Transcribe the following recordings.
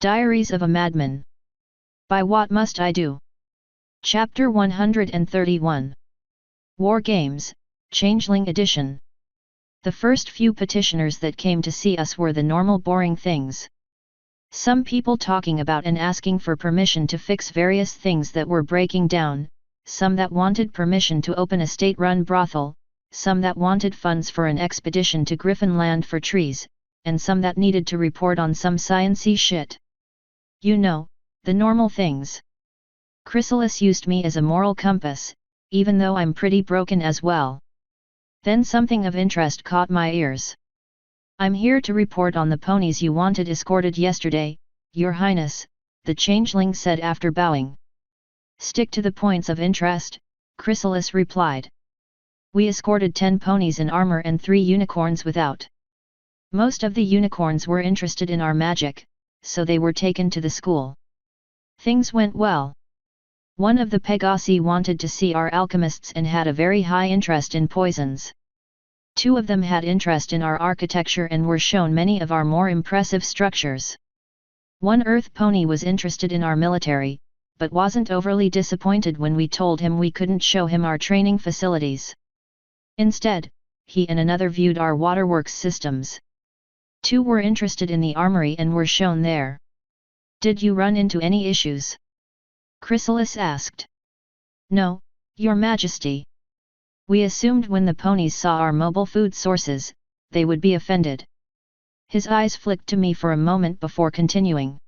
Diaries of a Madman. By What Must I Do? Chapter 131. War Games, Changeling Edition. The first few petitioners that came to see us were the normal boring things. Some people talking about and asking for permission to fix various things that were breaking down, some that wanted permission to open a state-run brothel, some that wanted funds for an expedition to Griffin Land for trees, and some that needed to report on some science-y shit. You know, the normal things. Chrysalis used me as a moral compass, even though I'm pretty broken as well. Then something of interest caught my ears. "I'm here to report on the ponies you wanted escorted yesterday, Your Highness," the changeling said after bowing. "Stick to the points of interest," Chrysalis replied. "We escorted 10 ponies in armor and 3 unicorns without. Most of the unicorns were interested in our magic, so they were taken to the school. Things went well. One of the Pegasi wanted to see our alchemists and had a very high interest in poisons. 2 of them had interest in our architecture and were shown many of our more impressive structures. One earth pony was interested in our military, but wasn't overly disappointed when we told him we couldn't show him our training facilities. Instead, he and another viewed our waterworks systems. 2 were interested in the armory and were shown there. Did you run into any issues?" Chrysalis asked. "No, Your Majesty. We assumed when the ponies saw our mobile food sources, they would be offended." His eyes flicked to me for a moment before continuing.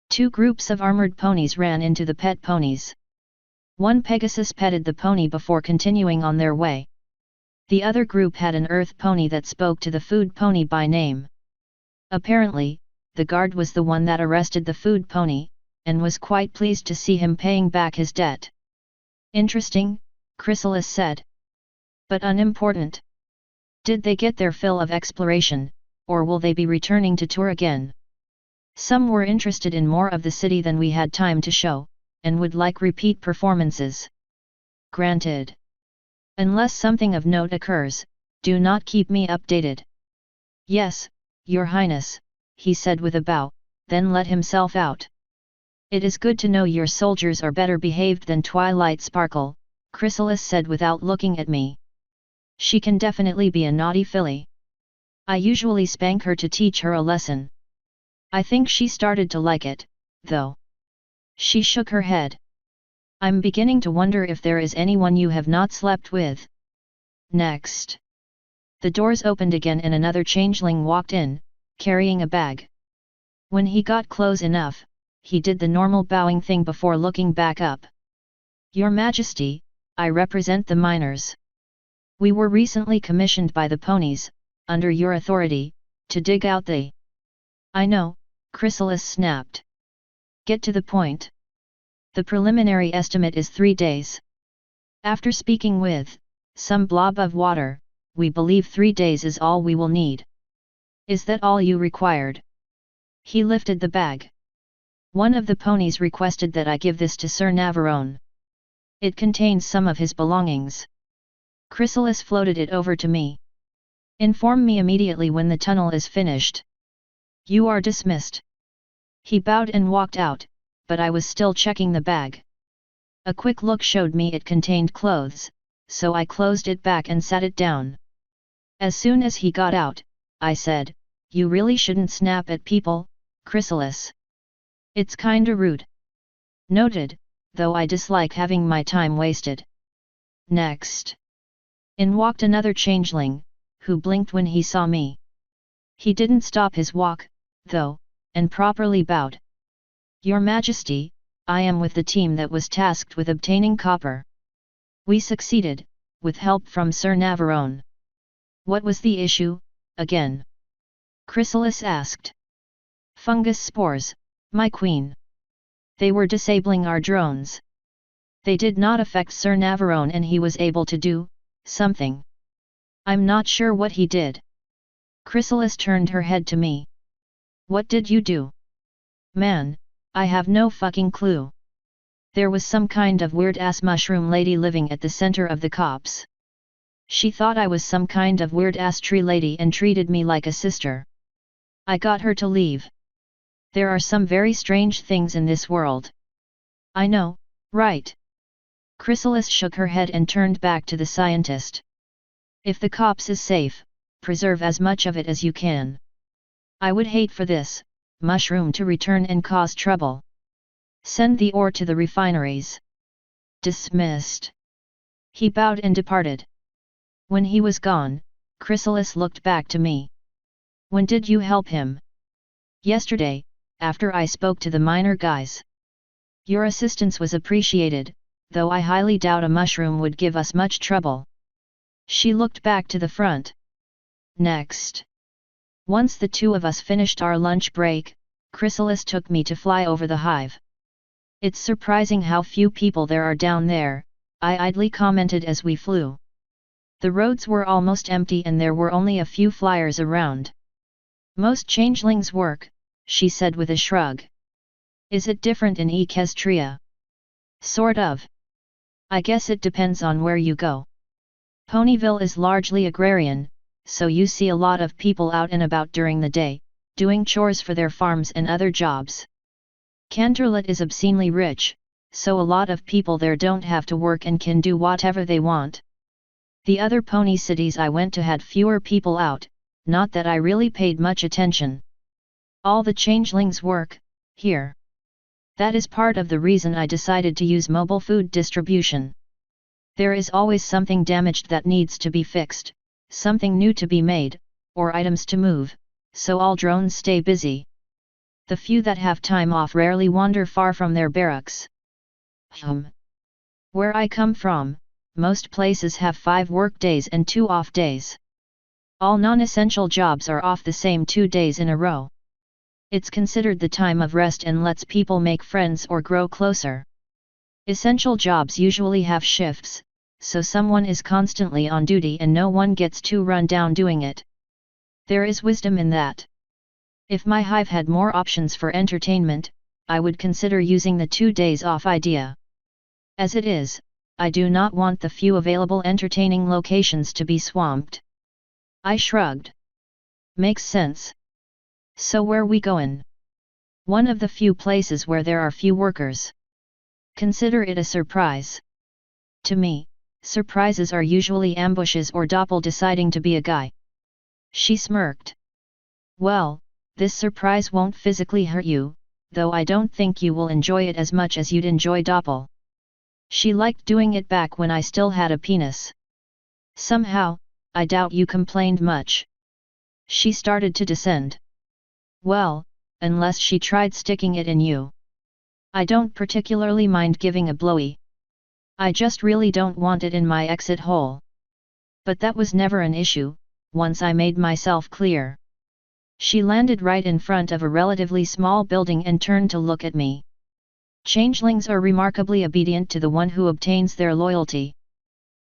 2 groups of armored ponies ran into the pet ponies. One Pegasus petted the pony before continuing on their way. The other group had an earth pony that spoke to the food pony by name. Apparently, the guard was the one that arrested the food pony, and was quite pleased to see him paying back his debt. "Interesting," Chrysalis said. "But unimportant. Did they get their fill of exploration, or will they be returning to tour again? Some were interested in more of the city than we had time to show, and would like repeat performances." "Granted. Unless something of note occurs, do not keep me updated." "Yes, Your Highness," he said with a bow, then let himself out. "It is good to know your soldiers are better behaved than Twilight Sparkle," Chrysalis said without looking at me. "She can definitely be a naughty filly. I usually spank her to teach her a lesson. I think she started to like it, though." She shook her head. "I'm beginning to wonder if there is anyone you have not slept with." Next. The doors opened again and another changeling walked in, carrying a bag. When he got close enough, he did the normal bowing thing before looking back up. "Your Majesty, I represent the miners. We were recently commissioned by the ponies, under your authority, to dig out the—" "I know," Chrysalis snapped. "Get to the point. The preliminary estimate is 3 days. After speaking with some blob of water, we believe 3 days is all we will need. Is that all you required?" He lifted the bag. "One of the ponies requested that I give this to Sir Navarone. It contains some of his belongings." Chrysalis floated it over to me. "Inform me immediately when the tunnel is finished. You are dismissed." He bowed and walked out, but I was still checking the bag. A quick look showed me it contained clothes, so I closed it back and sat it down. As soon as he got out, I said, "You really shouldn't snap at people, Chrysalis. It's kinda rude." "Noted, though I dislike having my time wasted." Next. In walked another changeling, who blinked when he saw me. He didn't stop his walk, though, and properly bowed. "Your Majesty, I am with the team that was tasked with obtaining copper. We succeeded, with help from Sir Navarone." "What was the issue, again?" Chrysalis asked. "Fungus spores, my queen. They were disabling our drones. They did not affect Sir Navarone and he was able to do something. I'm not sure what he did." Chrysalis turned her head to me. "What did you do?" "Man, I have no fucking clue. There was some kind of weird-ass mushroom lady living at the center of the copse. She thought I was some kind of weird-ass tree lady and treated me like a sister. I got her to leave. There are some very strange things in this world. I know, right? Chrysalis shook her head and turned back to the scientist. If the corpse is safe, preserve as much of it as you can. I would hate for this mushroom to return and cause trouble. Send the ore to the refineries. Dismissed. He bowed and departed. When he was gone, Chrysalis looked back to me. When did you help him? Yesterday, after I spoke to the miner guys. Your assistance was appreciated, though I highly doubt a mushroom would give us much trouble. She looked back to the front. Next. Once the two of us finished our lunch break, Chrysalis took me to fly over the hive. It's surprising how few people there are down there, I idly commented as we flew. The roads were almost empty and there were only a few flyers around. Most changelings work, she said with a shrug. Is it different in Equestria? Sort of. I guess it depends on where you go. Ponyville is largely agrarian, so you see a lot of people out and about during the day, doing chores for their farms and other jobs. Canterlot is obscenely rich, so a lot of people there don't have to work and can do whatever they want. The other pony cities I went to had fewer people out, not that I really paid much attention. All the changelings work here. That is part of the reason I decided to use mobile food distribution. There is always something damaged that needs to be fixed, something new to be made, or items to move, so all drones stay busy. The few that have time off rarely wander far from their barracks. Where I come from, most places have 5 work days and 2 off days. All non-essential jobs are off the same 2 days in a row. It's considered the time of rest and lets people make friends or grow closer. Essential jobs usually have shifts, so someone is constantly on duty and no one gets too run down doing it. There is wisdom in that. If my hive had more options for entertainment, I would consider using the 2 days off idea. As it is, I do not want the few available entertaining locations to be swamped. I shrugged. Makes sense. So where we goin'? One of the few places where there are few workers. Consider it a surprise. To me, surprises are usually ambushes or Doppel deciding to be a guy. She smirked. Well, this surprise won't physically hurt you, though I don't think you will enjoy it as much as you'd enjoy Doppel. She liked doing it back when I still had a penis. Somehow, I doubt you complained much. She started to descend. Well, unless she tried sticking it in you. I don't particularly mind giving a blowy. I just really don't want it in my exit hole. But that was never an issue, once I made myself clear. She landed right in front of a relatively small building and turned to look at me. Changelings are remarkably obedient to the one who obtains their loyalty.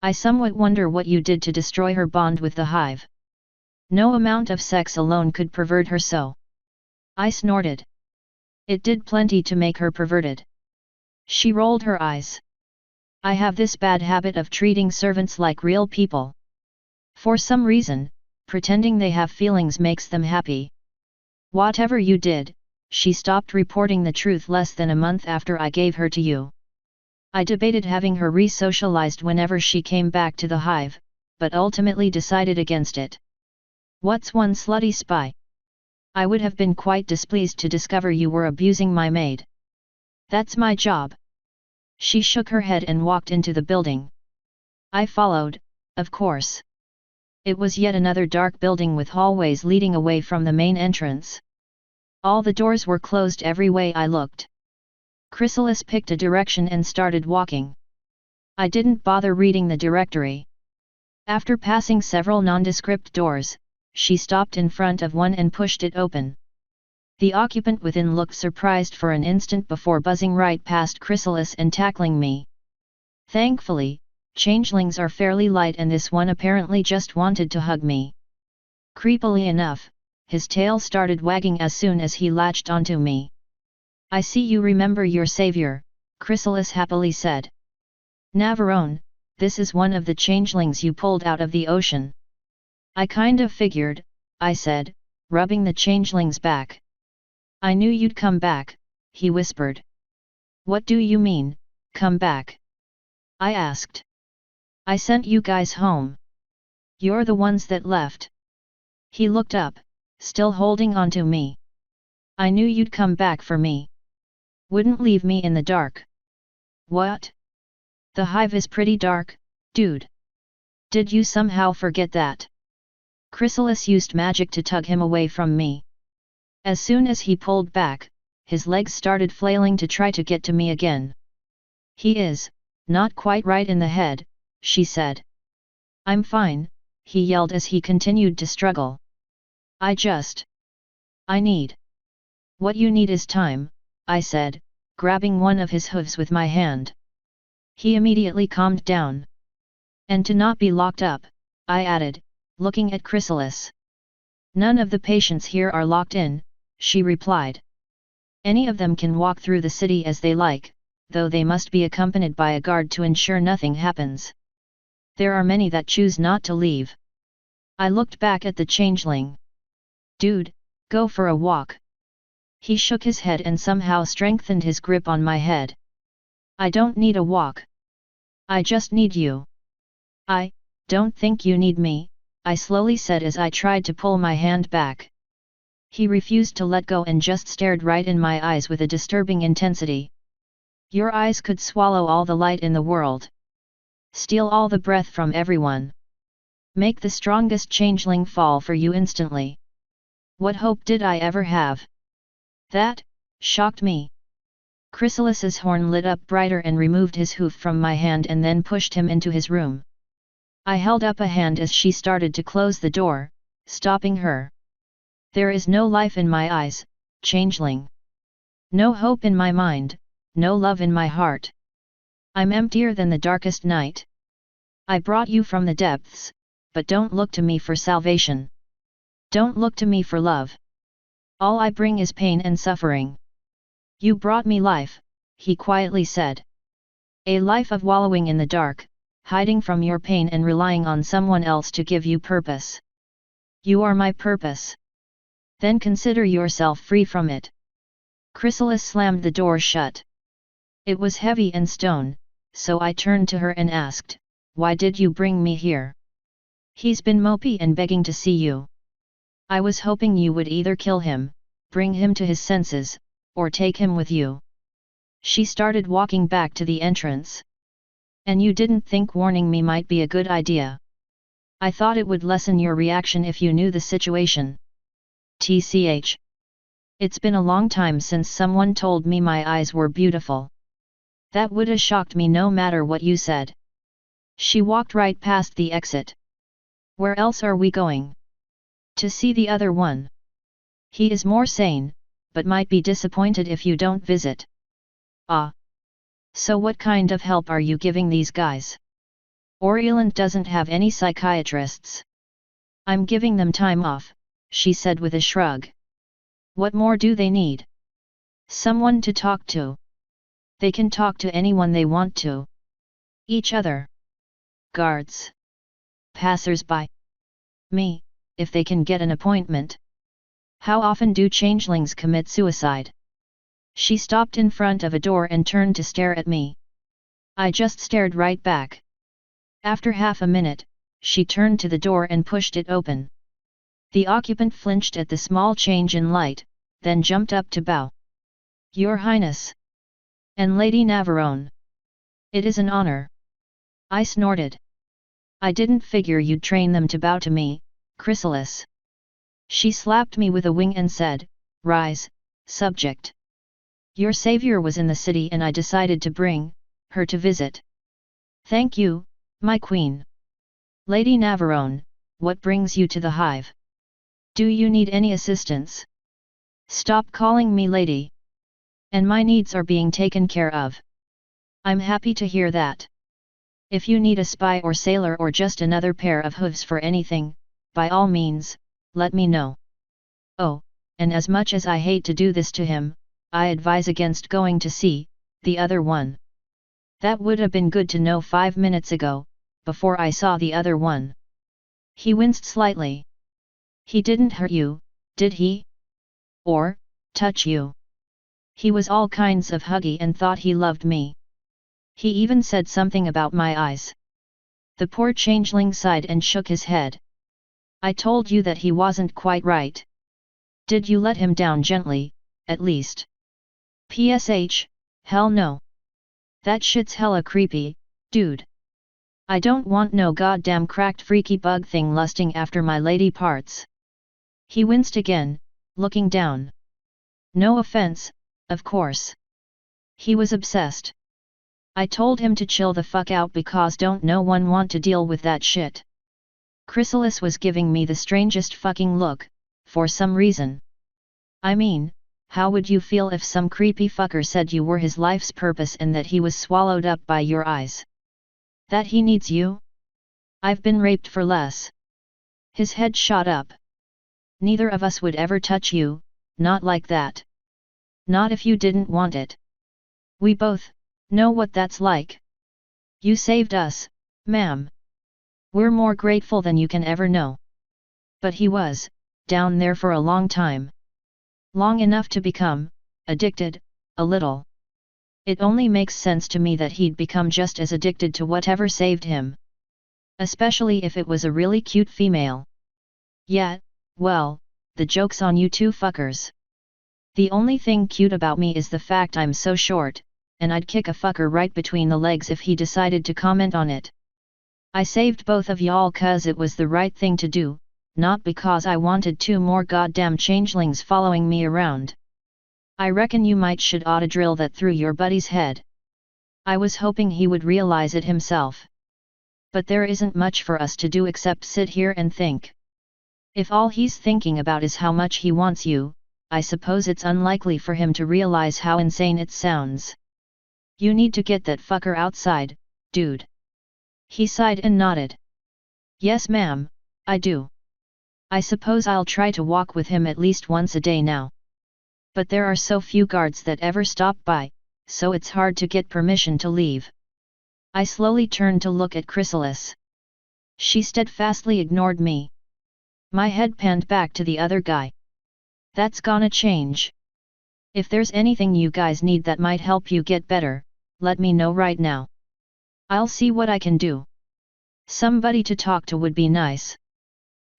I somewhat wonder what you did to destroy her bond with the hive. No amount of sex alone could pervert her so. I snorted. It did plenty to make her perverted. She rolled her eyes. I have this bad habit of treating servants like real people. For some reason, pretending they have feelings makes them happy. Whatever you did, she stopped reporting the truth less than a month after I gave her to you. I debated having her re-socialized whenever she came back to the hive, but ultimately decided against it. What's one slutty spy? I would have been quite displeased to discover you were abusing my maid. That's my job. She shook her head and walked into the building. I followed, of course. It was yet another dark building with hallways leading away from the main entrance. All the doors were closed every way I looked. Chrysalis picked a direction and started walking. I didn't bother reading the directory. After passing several nondescript doors, she stopped in front of one and pushed it open. The occupant within looked surprised for an instant before buzzing right past Chrysalis and tackling me. Thankfully, changelings are fairly light and this one apparently just wanted to hug me. Creepily enough, his tail started wagging as soon as he latched onto me. I see you remember your savior, Chrysalis happily said. Navarone, this is one of the changelings you pulled out of the ocean. I kind of figured, I said, rubbing the changeling's back. I knew you'd come back, he whispered. What do you mean, come back? I asked. I sent you guys home. You're the ones that left. He looked up, still holding on to me. I knew you'd come back for me. Wouldn't leave me in the dark. What? The hive is pretty dark, dude. Did you somehow forget that? Chrysalis used magic to tug him away from me. As soon as he pulled back, his legs started flailing to try to get to me again. He is, not quite right in the head, she said. I'm fine, he yelled as he continued to struggle. I need. What you need is time, I said, grabbing one of his hooves with my hand. He immediately calmed down. And to not be locked up, I added, looking at Chrysalis. None of the patients here are locked in, she replied. Any of them can walk through the city as they like, though they must be accompanied by a guard to ensure nothing happens. There are many that choose not to leave. I looked back at the changeling. Dude, go for a walk. He shook his head and somehow strengthened his grip on my head. I don't need a walk. I just need you. I don't think you need me, I slowly said as I tried to pull my hand back. He refused to let go and just stared right in my eyes with a disturbing intensity. Your eyes could swallow all the light in the world. Steal all the breath from everyone. Make the strongest changeling fall for you instantly. What hope did I ever have? That shocked me. Chrysalis's horn lit up brighter and removed his hoof from my hand and then pushed him into his room. I held up a hand as she started to close the door, stopping her. There is no life in my eyes, changeling. No hope in my mind, no love in my heart. I'm emptier than the darkest night. I brought you from the depths, but don't look to me for salvation. Don't look to me for love. All I bring is pain and suffering. You brought me life, he quietly said. A life of wallowing in the dark, hiding from your pain and relying on someone else to give you purpose. You are my purpose. Then consider yourself free from it. Chrysalis slammed the door shut. It was heavy and stone, so I turned to her and asked, why did you bring me here? He's been mopey and begging to see you. I was hoping you would either kill him, bring him to his senses, or take him with you. She started walking back to the entrance. And you didn't think warning me might be a good idea? I thought it would lessen your reaction if you knew the situation. TCH. It's been a long time since someone told me my eyes were beautiful. That woulda shocked me no matter what you said. She walked right past the exit. Where else are we going? To see the other one. He is more sane, but might be disappointed if you don't visit. Ah. So what kind of help are you giving these guys? Orieland doesn't have any psychiatrists. I'm giving them time off, she said with a shrug. What more do they need? Someone to talk to. They can talk to anyone they want to. Each other. Guards. Passers-by. Me, if they can get an appointment. How often do changelings commit suicide? She stopped in front of a door and turned to stare at me. I just stared right back. After half a minute, she turned to the door and pushed it open. The occupant flinched at the small change in light, then jumped up to bow. Your Highness. And Lady Navarone. It is an honor. I snorted. I didn't figure you'd train them to bow to me, Chrysalis. She slapped me with a wing and said, rise, subject. Your savior was in the city and I decided to bring her to visit. Thank you, my queen. Lady Navarone, what brings you to the hive? Do you need any assistance? Stop calling me lady. And my needs are being taken care of. I'm happy to hear that. If you need a spy or sailor or just another pair of hooves for anything, by all means, let me know. Oh, and as much as I hate to do this to him, I advise against going to see the other one. That would have been good to know 5 minutes ago, before I saw the other one. He winced slightly. He didn't hurt you, did he? Or, touch you. He was all kinds of huggy and thought he loved me. He even said something about my eyes. The poor changeling sighed and shook his head. I told you that he wasn't quite right. Did you let him down gently, at least? PSH, hell no. That shit's hella creepy, dude. I don't want no goddamn cracked freaky bug thing lusting after my lady parts. He winced again, looking down. No offense, of course. He was obsessed. I told him to chill the fuck out because don't no one want to deal with that shit. Chrysalis was giving me the strangest fucking look, for some reason. I mean, how would you feel if some creepy fucker said you were his life's purpose and that he was swallowed up by your eyes? That he needs you? I've been raped for less. His head shot up. Neither of us would ever touch you, not like that. Not if you didn't want it. We both know what that's like. You saved us, ma'am. We're more grateful than you can ever know. But he was down there for a long time. Long enough to become addicted, a little. It only makes sense to me that he'd become just as addicted to whatever saved him. Especially if it was a really cute female. Yeah, well, the joke's on you two fuckers. The only thing cute about me is the fact I'm so short, and I'd kick a fucker right between the legs if he decided to comment on it. I saved both of y'all cause it was the right thing to do, not because I wanted two more goddamn changelings following me around. I reckon you might should oughta drill that through your buddy's head. I was hoping he would realize it himself. But there isn't much for us to do except sit here and think. If all he's thinking about is how much he wants you, I suppose it's unlikely for him to realize how insane it sounds. You need to get that fucker outside, dude. He sighed and nodded. Yes ma'am, I do. I suppose I'll try to walk with him at least once a day now. But there are so few guards that ever stop by, so it's hard to get permission to leave. I slowly turned to look at Chrysalis. She steadfastly ignored me. My head panned back to the other guy. That's gonna change. If there's anything you guys need that might help you get better, let me know right now. I'll see what I can do. Somebody to talk to would be nice.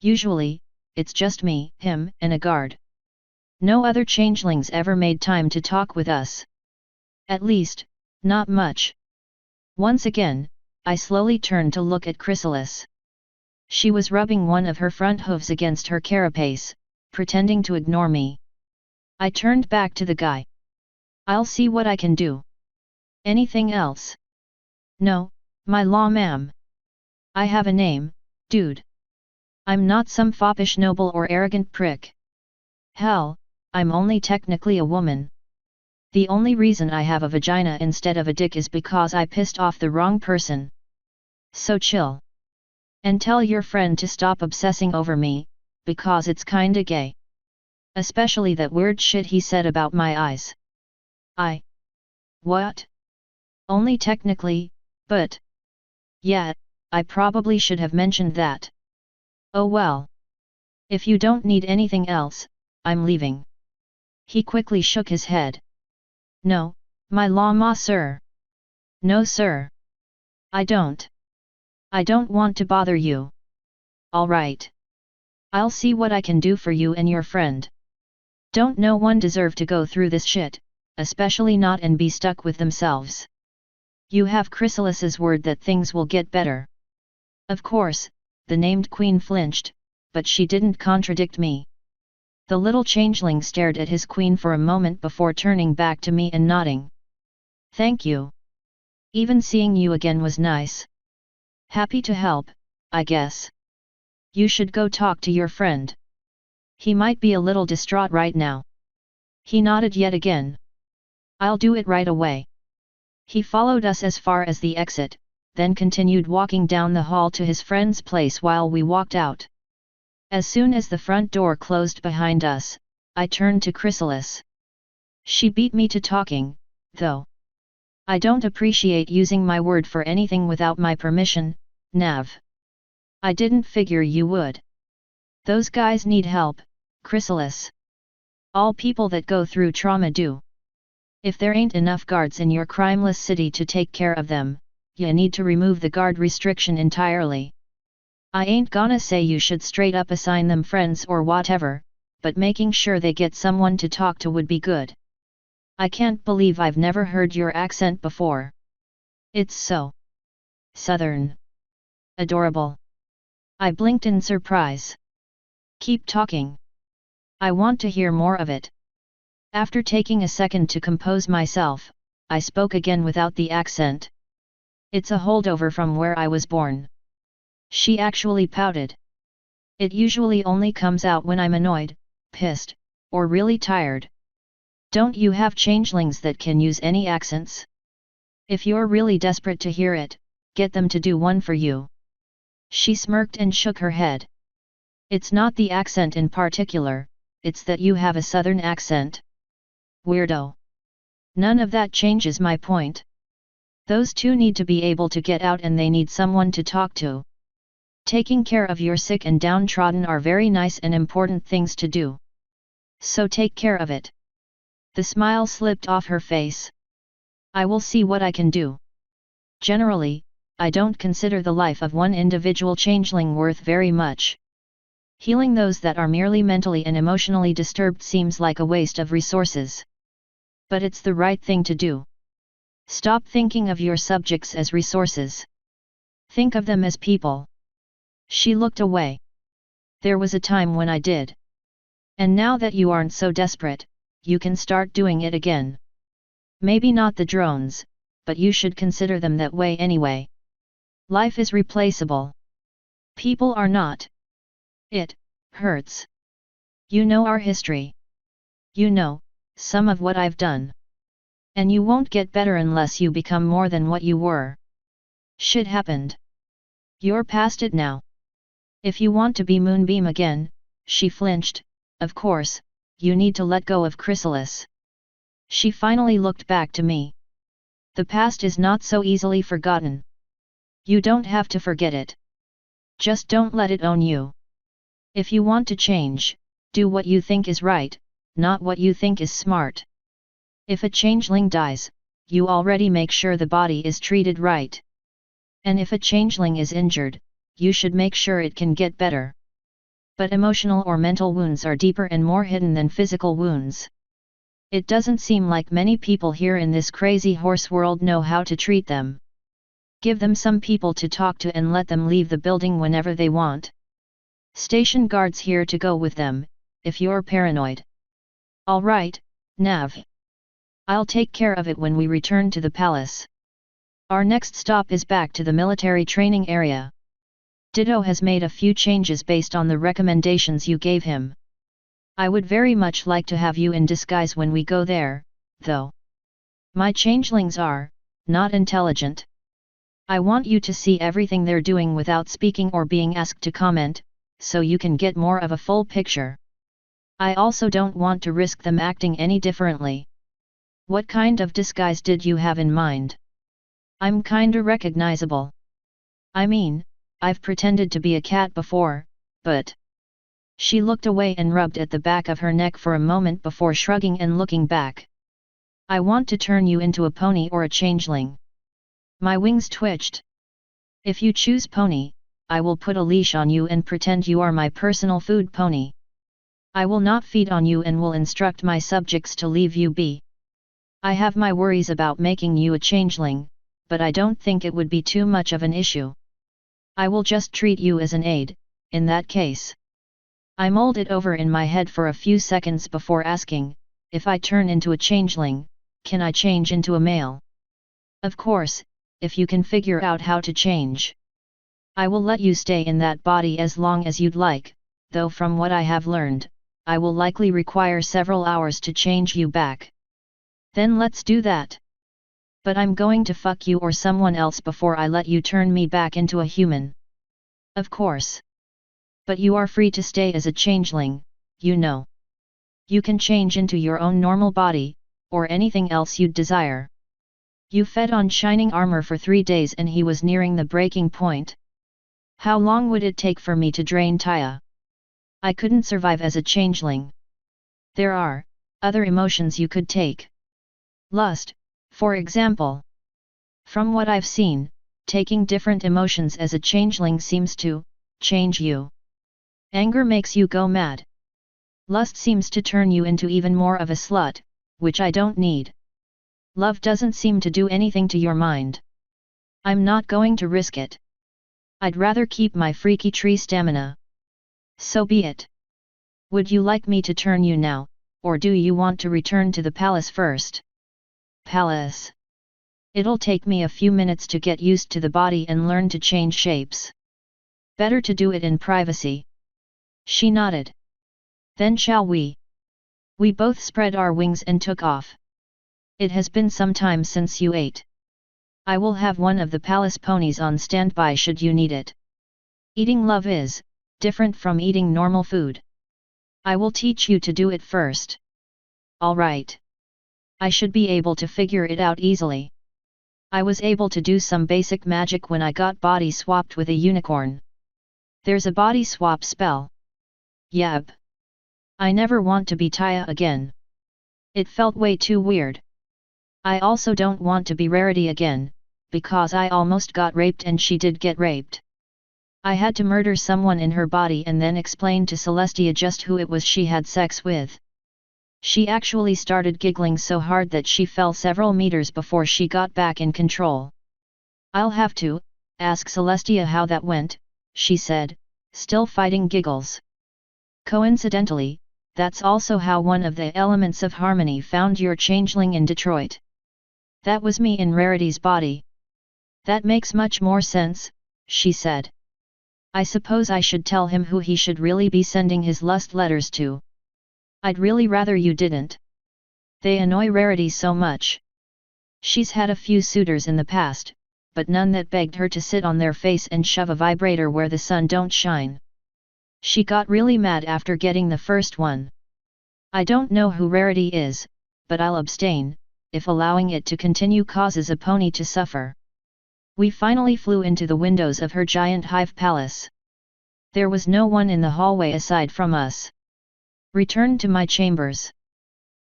Usually, it's just me, him, and a guard. No other changelings ever made time to talk with us. At least, not much. Once again, I slowly turned to look at Chrysalis. She was rubbing one of her front hooves against her carapace, pretending to ignore me. I turned back to the guy. I'll see what I can do. Anything else? No, my law ma'am. I have a name, dude. I'm not some foppish noble or arrogant prick. Hell, I'm only technically a woman. The only reason I have a vagina instead of a dick is because I pissed off the wrong person. So chill. And tell your friend to stop obsessing over me, because it's kinda gay. Especially that weird shit he said about my eyes. What? Only technically, but... Yeah, I probably should have mentioned that. Oh well. If you don't need anything else, I'm leaving. He quickly shook his head. No, my lama sir. No sir. I don't want to bother you. Alright. I'll see what I can do for you and your friend. Don't no one deserve to go through this shit, especially not and be stuck with themselves. You have Chrysalis's word that things will get better. Of course, the named queen flinched, but she didn't contradict me. The little changeling stared at his queen for a moment before turning back to me and nodding. Thank you. Even seeing you again was nice. Happy to help, I guess. You should go talk to your friend. He might be a little distraught right now. He nodded yet again. I'll do it right away. He followed us as far as the exit, then continued walking down the hall to his friend's place while we walked out. As soon as the front door closed behind us, I turned to Chrysalis. She beat me to talking, though. I don't appreciate using my word for anything without my permission, Nav. I didn't figure you would. Those guys need help, Chrysalis. All people that go through trauma do. If there ain't enough guards in your crimeless city to take care of them, you need to remove the guard restriction entirely. I ain't gonna say you should straight up assign them friends or whatever, but making sure they get someone to talk to would be good. I can't believe I've never heard your accent before. It's so southern. Adorable. I blinked in surprise. Keep talking. I want to hear more of it. After taking a second to compose myself, I spoke again without the accent. It's a holdover from where I was born. She actually pouted. It usually only comes out when I'm annoyed, pissed, or really tired. Don't you have changelings that can use any accents? If you're really desperate to hear it, get them to do one for you. She smirked and shook her head. It's not the accent in particular, it's that you have a southern accent. Weirdo. None of that changes my point. Those two need to be able to get out and they need someone to talk to. Taking care of your sick and downtrodden are very nice and important things to do. So take care of it. The smile slipped off her face. I will see what I can do. Generally, I don't consider the life of one individual changeling worth very much. Healing those that are merely mentally and emotionally disturbed seems like a waste of resources. But it's the right thing to do. Stop thinking of your subjects as resources. Think of them as people. She looked away. There was a time when I did. And now that you aren't so desperate, you can start doing it again. Maybe not the drones, but you should consider them that way anyway. Life is replaceable. People are not. It hurts. You know our history. You know some of what I've done. And you won't get better unless you become more than what you were. Shit happened. You're past it now. If you want to be Moonbeam again, she flinched, of course, you need to let go of Chrysalis. She finally looked back to me. The past is not so easily forgotten. You don't have to forget it. Just don't let it own you. If you want to change, do what you think is right, not what you think is smart. If a changeling dies, you already make sure the body is treated right. And if a changeling is injured, you should make sure it can get better. But emotional or mental wounds are deeper and more hidden than physical wounds. It doesn't seem like many people here in this crazy horse world know how to treat them. Give them some people to talk to and let them leave the building whenever they want. Station guards here to go with them, if you're paranoid. All right, Nav. I'll take care of it when we return to the palace. Our next stop is back to the military training area. Ditto has made a few changes based on the recommendations you gave him. I would very much like to have you in disguise when we go there, though. My changelings are not intelligent. I want you to see everything they're doing without speaking or being asked to comment, so you can get more of a full picture. I also don't want to risk them acting any differently. What kind of disguise did you have in mind? I'm kinda recognizable. I mean, I've pretended to be a cat before, but... She looked away and rubbed at the back of her neck for a moment before shrugging and looking back. I want to turn you into a pony or a changeling. My wings twitched. If you choose pony, I will put a leash on you and pretend you are my personal food pony. I will not feed on you and will instruct my subjects to leave you be. I have my worries about making you a changeling, but I don't think it would be too much of an issue. I will just treat you as an aide, in that case. I mulled it over in my head for a few seconds before asking, if I turn into a changeling, can I change into a male? Of course, if you can figure out how to change. I will let you stay in that body as long as you'd like, though from what I have learned, I will likely require several hours to change you back. Then let's do that. But I'm going to fuck you or someone else before I let you turn me back into a human. Of course. But you are free to stay as a changeling, you know. You can change into your own normal body, or anything else you'd desire. You fed on shining armor for 3 days and he was nearing the breaking point. How long would it take for me to drain Taya? I couldn't survive as a changeling. There are other emotions you could take. Lust, for example. From what I've seen, taking different emotions as a changeling seems to change you. Anger makes you go mad. Lust seems to turn you into even more of a slut, which I don't need. Love doesn't seem to do anything to your mind. I'm not going to risk it. I'd rather keep my freaky tree stamina. So be it. Would you like me to turn you now, or do you want to return to the palace first? Palace. It'll take me a few minutes to get used to the body and learn to change shapes. Better to do it in privacy. She nodded. Then shall we? We both spread our wings and took off. It has been some time since you ate. I will have one of the palace ponies on standby should you need it. Eating love is different from eating normal food. I will teach you to do it first. All right. I should be able to figure it out easily. I was able to do some basic magic when I got body swapped with a unicorn. There's a body swap spell. Yep. I never want to be Taya again. It felt way too weird. I also don't want to be Rarity again, because I almost got raped and she did get raped. I had to murder someone in her body and then explain to Celestia just who it was she had sex with. She actually started giggling so hard that she fell several meters before she got back in control. I'll have to ask Celestia how that went, she said, still fighting giggles. Coincidentally, that's also how one of the elements of harmony found your changeling in Detroit. That was me in Rarity's body. That makes much more sense, she said. I suppose I should tell him who he should really be sending his lust letters to. I'd really rather you didn't. They annoy Rarity so much. She's had a few suitors in the past, but none that begged her to sit on their face and shove a vibrator where the sun don't shine. She got really mad after getting the first one. I don't know who Rarity is, but I'll abstain, if allowing it to continue causes a pony to suffer. We finally flew into the windows of her giant hive palace. There was no one in the hallway aside from us. Returned to my chambers.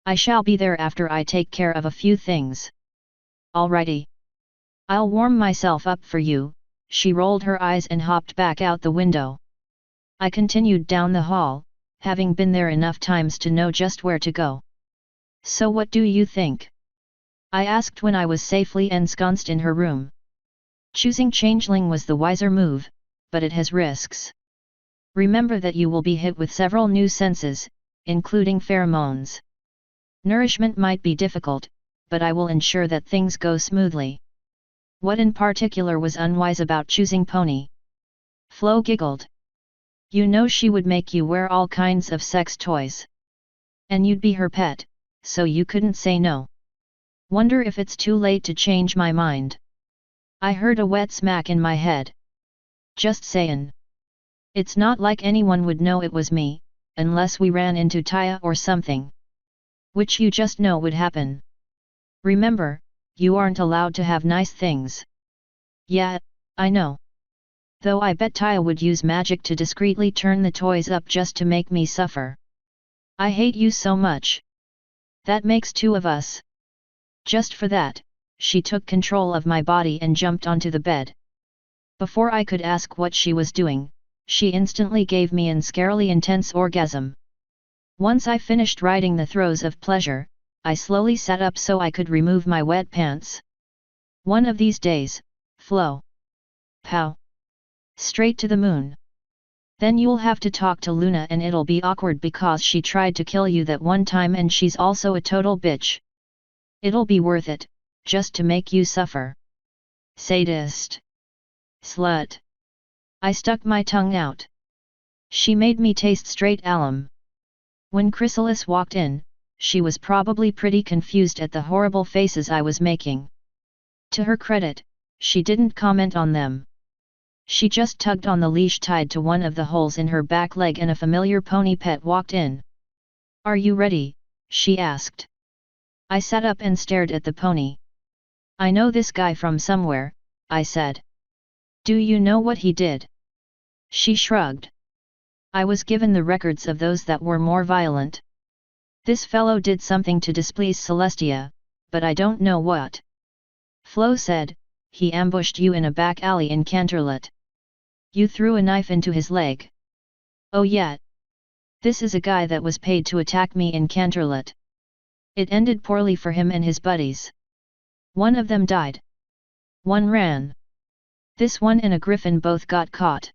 I shall be there after I take care of a few things. Alrighty. I'll warm myself up for you, she rolled her eyes and hopped back out the window. I continued down the hall, having been there enough times to know just where to go. So what do you think? I asked when I was safely ensconced in her room. Choosing Changeling was the wiser move, but it has risks. Remember that you will be hit with several new senses, including pheromones. Nourishment might be difficult, but I will ensure that things go smoothly. What in particular was unwise about choosing Pony? Flo giggled. You know she would make you wear all kinds of sex toys. And you'd be her pet, so you couldn't say no. Wonder if it's too late to change my mind. I heard a wet smack in my head. Just sayin'. It's not like anyone would know it was me, unless we ran into Taya or something. Which you just know would happen. Remember, you aren't allowed to have nice things. Yeah, I know. Though I bet Taya would use magic to discreetly turn the toys up just to make me suffer. I hate you so much. That makes two of us. Just for that, she took control of my body and jumped onto the bed. Before I could ask what she was doing, she instantly gave me an scarily intense orgasm. Once I finished riding the throes of pleasure, I slowly sat up so I could remove my wet pants. One of these days, Flo. Pow. Straight to the moon. Then you'll have to talk to Luna and it'll be awkward because she tried to kill you that one time and she's also a total bitch. It'll be worth it, just to make you suffer. Sadist. Slut. I stuck my tongue out. She made me taste straight alum. When Chrysalis walked in, she was probably pretty confused at the horrible faces I was making. To her credit, she didn't comment on them. She just tugged on the leash tied to one of the holes in her back leg and a familiar pony pet walked in. Are you ready? She asked. I sat up and stared at the pony. I know this guy from somewhere, I said. Do you know what he did? She shrugged. I was given the records of those that were more violent. This fellow did something to displease Celestia, but I don't know what. Flo said, he ambushed you in a back alley in Canterlot. You threw a knife into his leg. Oh yeah. This is a guy that was paid to attack me in Canterlot. It ended poorly for him and his buddies. One of them died. One ran. This one and a griffin both got caught.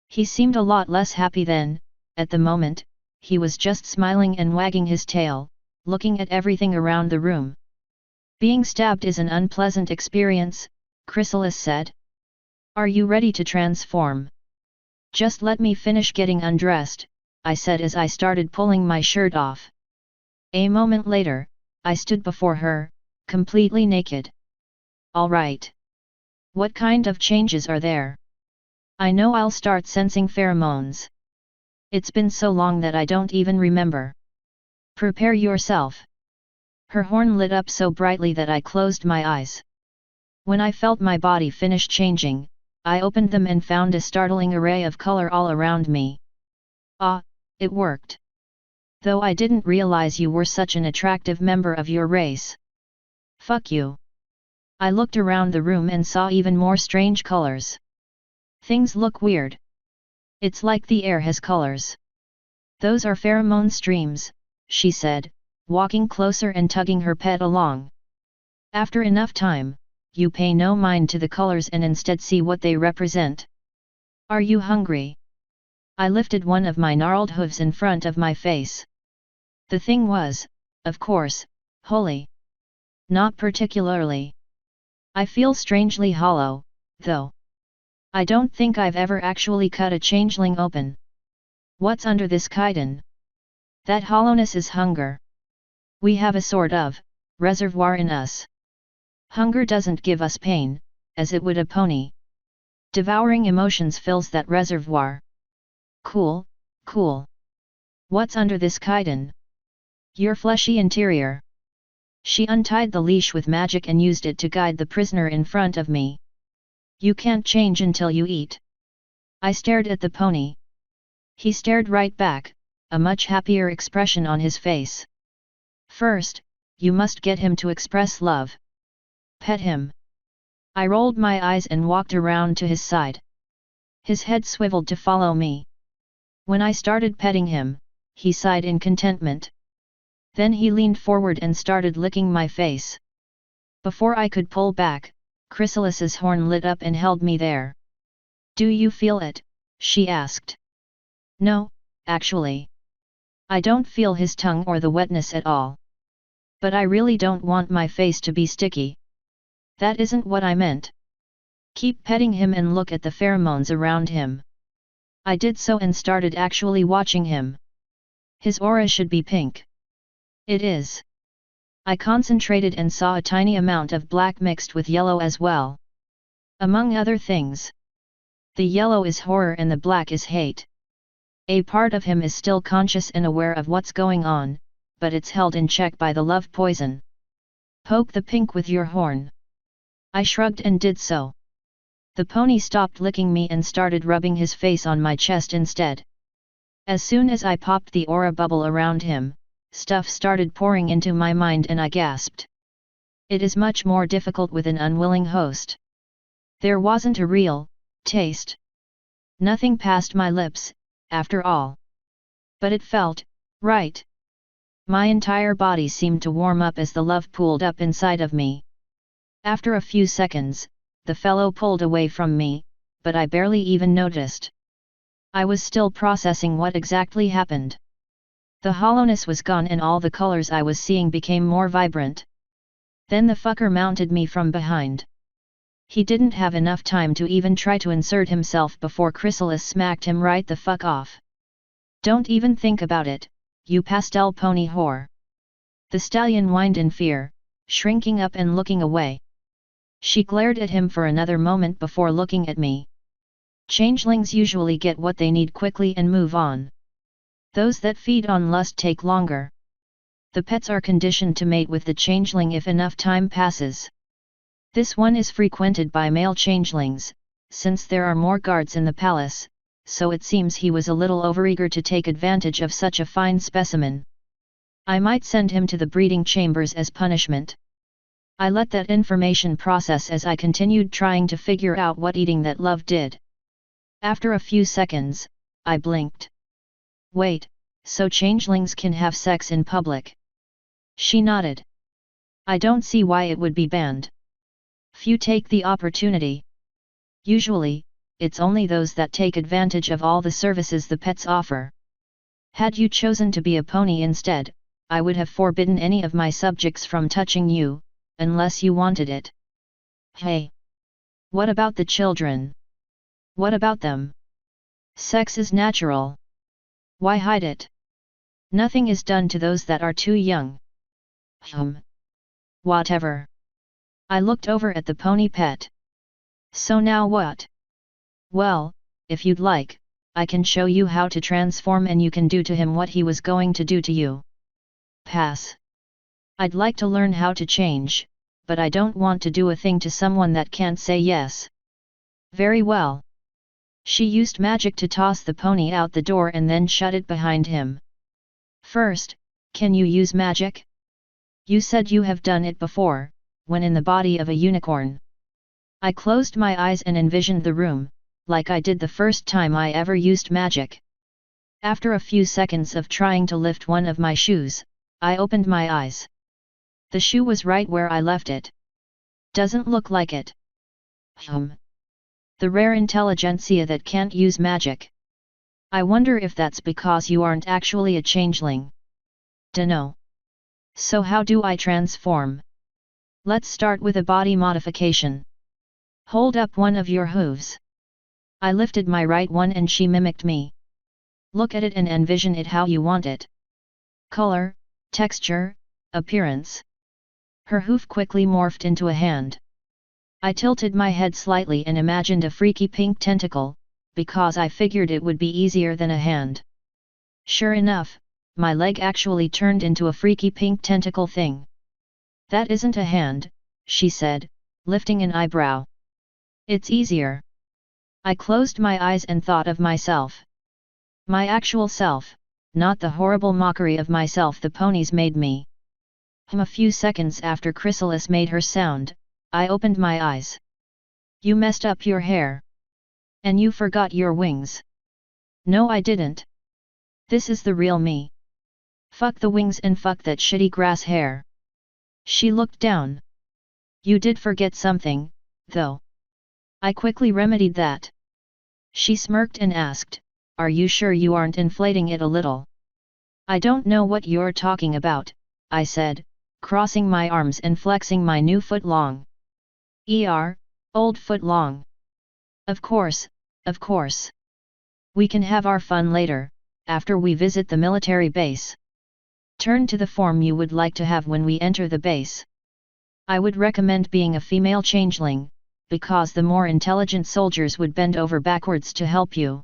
He seemed a lot less happy then. At the moment, he was just smiling and wagging his tail, looking at everything around the room. Being stabbed is an unpleasant experience, Chrysalis said. Are you ready to transform? Just let me finish getting undressed, I said as I started pulling my shirt off. A moment later, I stood before her, completely naked. All right. What kind of changes are there? I know I'll start sensing pheromones. It's been so long that I don't even remember. Prepare yourself. Her horn lit up so brightly that I closed my eyes. When I felt my body finish changing, I opened them and found a startling array of color all around me. Ah, it worked. Though I didn't realize you were such an attractive member of your race. Fuck you. I looked around the room and saw even more strange colors. Things look weird. It's like the air has colors. Those are pheromone streams, she said, walking closer and tugging her pet along. After enough time, you pay no mind to the colors and instead see what they represent. Are you hungry? I lifted one of my gnarled hooves in front of my face. The thing was, of course, holy. Not particularly. I feel strangely hollow, though. I don't think I've ever actually cut a changeling open. What's under this chitin? That hollowness is hunger. We have a sort of reservoir in us. Hunger doesn't give us pain, as it would a pony. Devouring emotions fills that reservoir. Cool, cool. What's under this chitin? Your fleshy interior. She untied the leash with magic and used it to guide the prisoner in front of me. You can't change until you eat. I stared at the pony. He stared right back, a much happier expression on his face. First, you must get him to express love. Pet him. I rolled my eyes and walked around to his side. His head swiveled to follow me. When I started petting him, he sighed in contentment. Then he leaned forward and started licking my face. Before I could pull back, Chrysalis's horn lit up and held me there. Do you feel it? She asked. No, actually. I don't feel his tongue or the wetness at all. But I really don't want my face to be sticky. That isn't what I meant. Keep petting him and look at the pheromones around him. I did so and started actually watching him. His aura should be pink. It is. I concentrated and saw a tiny amount of black mixed with yellow as well. Among other things. The yellow is horror and the black is hate. A part of him is still conscious and aware of what's going on, but it's held in check by the love poison. Poke the pink with your horn. I shrugged and did so. The pony stopped licking me and started rubbing his face on my chest instead. As soon as I popped the aura bubble around him, stuff started pouring into my mind and I gasped. It is much more difficult with an unwilling host. There wasn't a real taste. Nothing passed my lips, after all. But it felt right. My entire body seemed to warm up as the love pooled up inside of me. After a few seconds, the fellow pulled away from me, but I barely even noticed. I was still processing what exactly happened. The hollowness was gone and all the colors I was seeing became more vibrant. Then the fucker mounted me from behind. He didn't have enough time to even try to insert himself before Chrysalis smacked him right the fuck off. Don't even think about it, you pastel pony whore. The stallion whined in fear, shrinking up and looking away. She glared at him for another moment before looking at me. Changelings usually get what they need quickly and move on. Those that feed on lust take longer. The pets are conditioned to mate with the changeling if enough time passes. This one is frequented by male changelings, since there are more guards in the palace, so it seems he was a little overeager to take advantage of such a fine specimen. I might send him to the breeding chambers as punishment. I let that information process as I continued trying to figure out what eating that love did. After a few seconds, I blinked. Wait, so changelings can have sex in public? She nodded. I don't see why it would be banned. Few take the opportunity. Usually, it's only those that take advantage of all the services the pets offer. Had you chosen to be a pony instead, I would have forbidden any of my subjects from touching you, unless you wanted it. Hey! What about the children? What about them? Sex is natural. Why hide it? Nothing is done to those that are too young. Whatever. I looked over at the pony pet. So now what? Well, if you'd like, I can show you how to transform and you can do to him what he was going to do to you. Pass. I'd like to learn how to change, but I don't want to do a thing to someone that can't say yes. Very well. She used magic to toss the pony out the door and then shut it behind him. First, can you use magic? You said you have done it before, when in the body of a unicorn. I closed my eyes and envisioned the room, like I did the first time I ever used magic. After a few seconds of trying to lift one of my shoes, I opened my eyes. The shoe was right where I left it. Doesn't look like it. The rare intelligentsia that can't use magic. I wonder if that's because you aren't actually a changeling. Dunno. So how do I transform? Let's start with a body modification. Hold up one of your hooves. I lifted my right one and she mimicked me. Look at it and envision it how you want it. Color, texture, appearance. Her hoof quickly morphed into a hand. I tilted my head slightly and imagined a freaky pink tentacle, because I figured it would be easier than a hand. Sure enough, my leg actually turned into a freaky pink tentacle thing. That isn't a hand, she said, lifting an eyebrow. It's easier. I closed my eyes and thought of myself. My actual self, not the horrible mockery of myself the ponies made me. A few seconds after Chrysalis made her sound, I opened my eyes. You messed up your hair. And you forgot your wings. No, I didn't. This is the real me. Fuck the wings and fuck that shitty grass hair. She looked down. You did forget something, though. I quickly remedied that. She smirked and asked, are you sure you aren't inflating it a little? I don't know what you're talking about, I said, crossing my arms and flexing my new foot long. Old foot long. Of course, of course. We can have our fun later, after we visit the military base. Turn to the form you would like to have when we enter the base. I would recommend being a female changeling, because the more intelligent soldiers would bend over backwards to help you.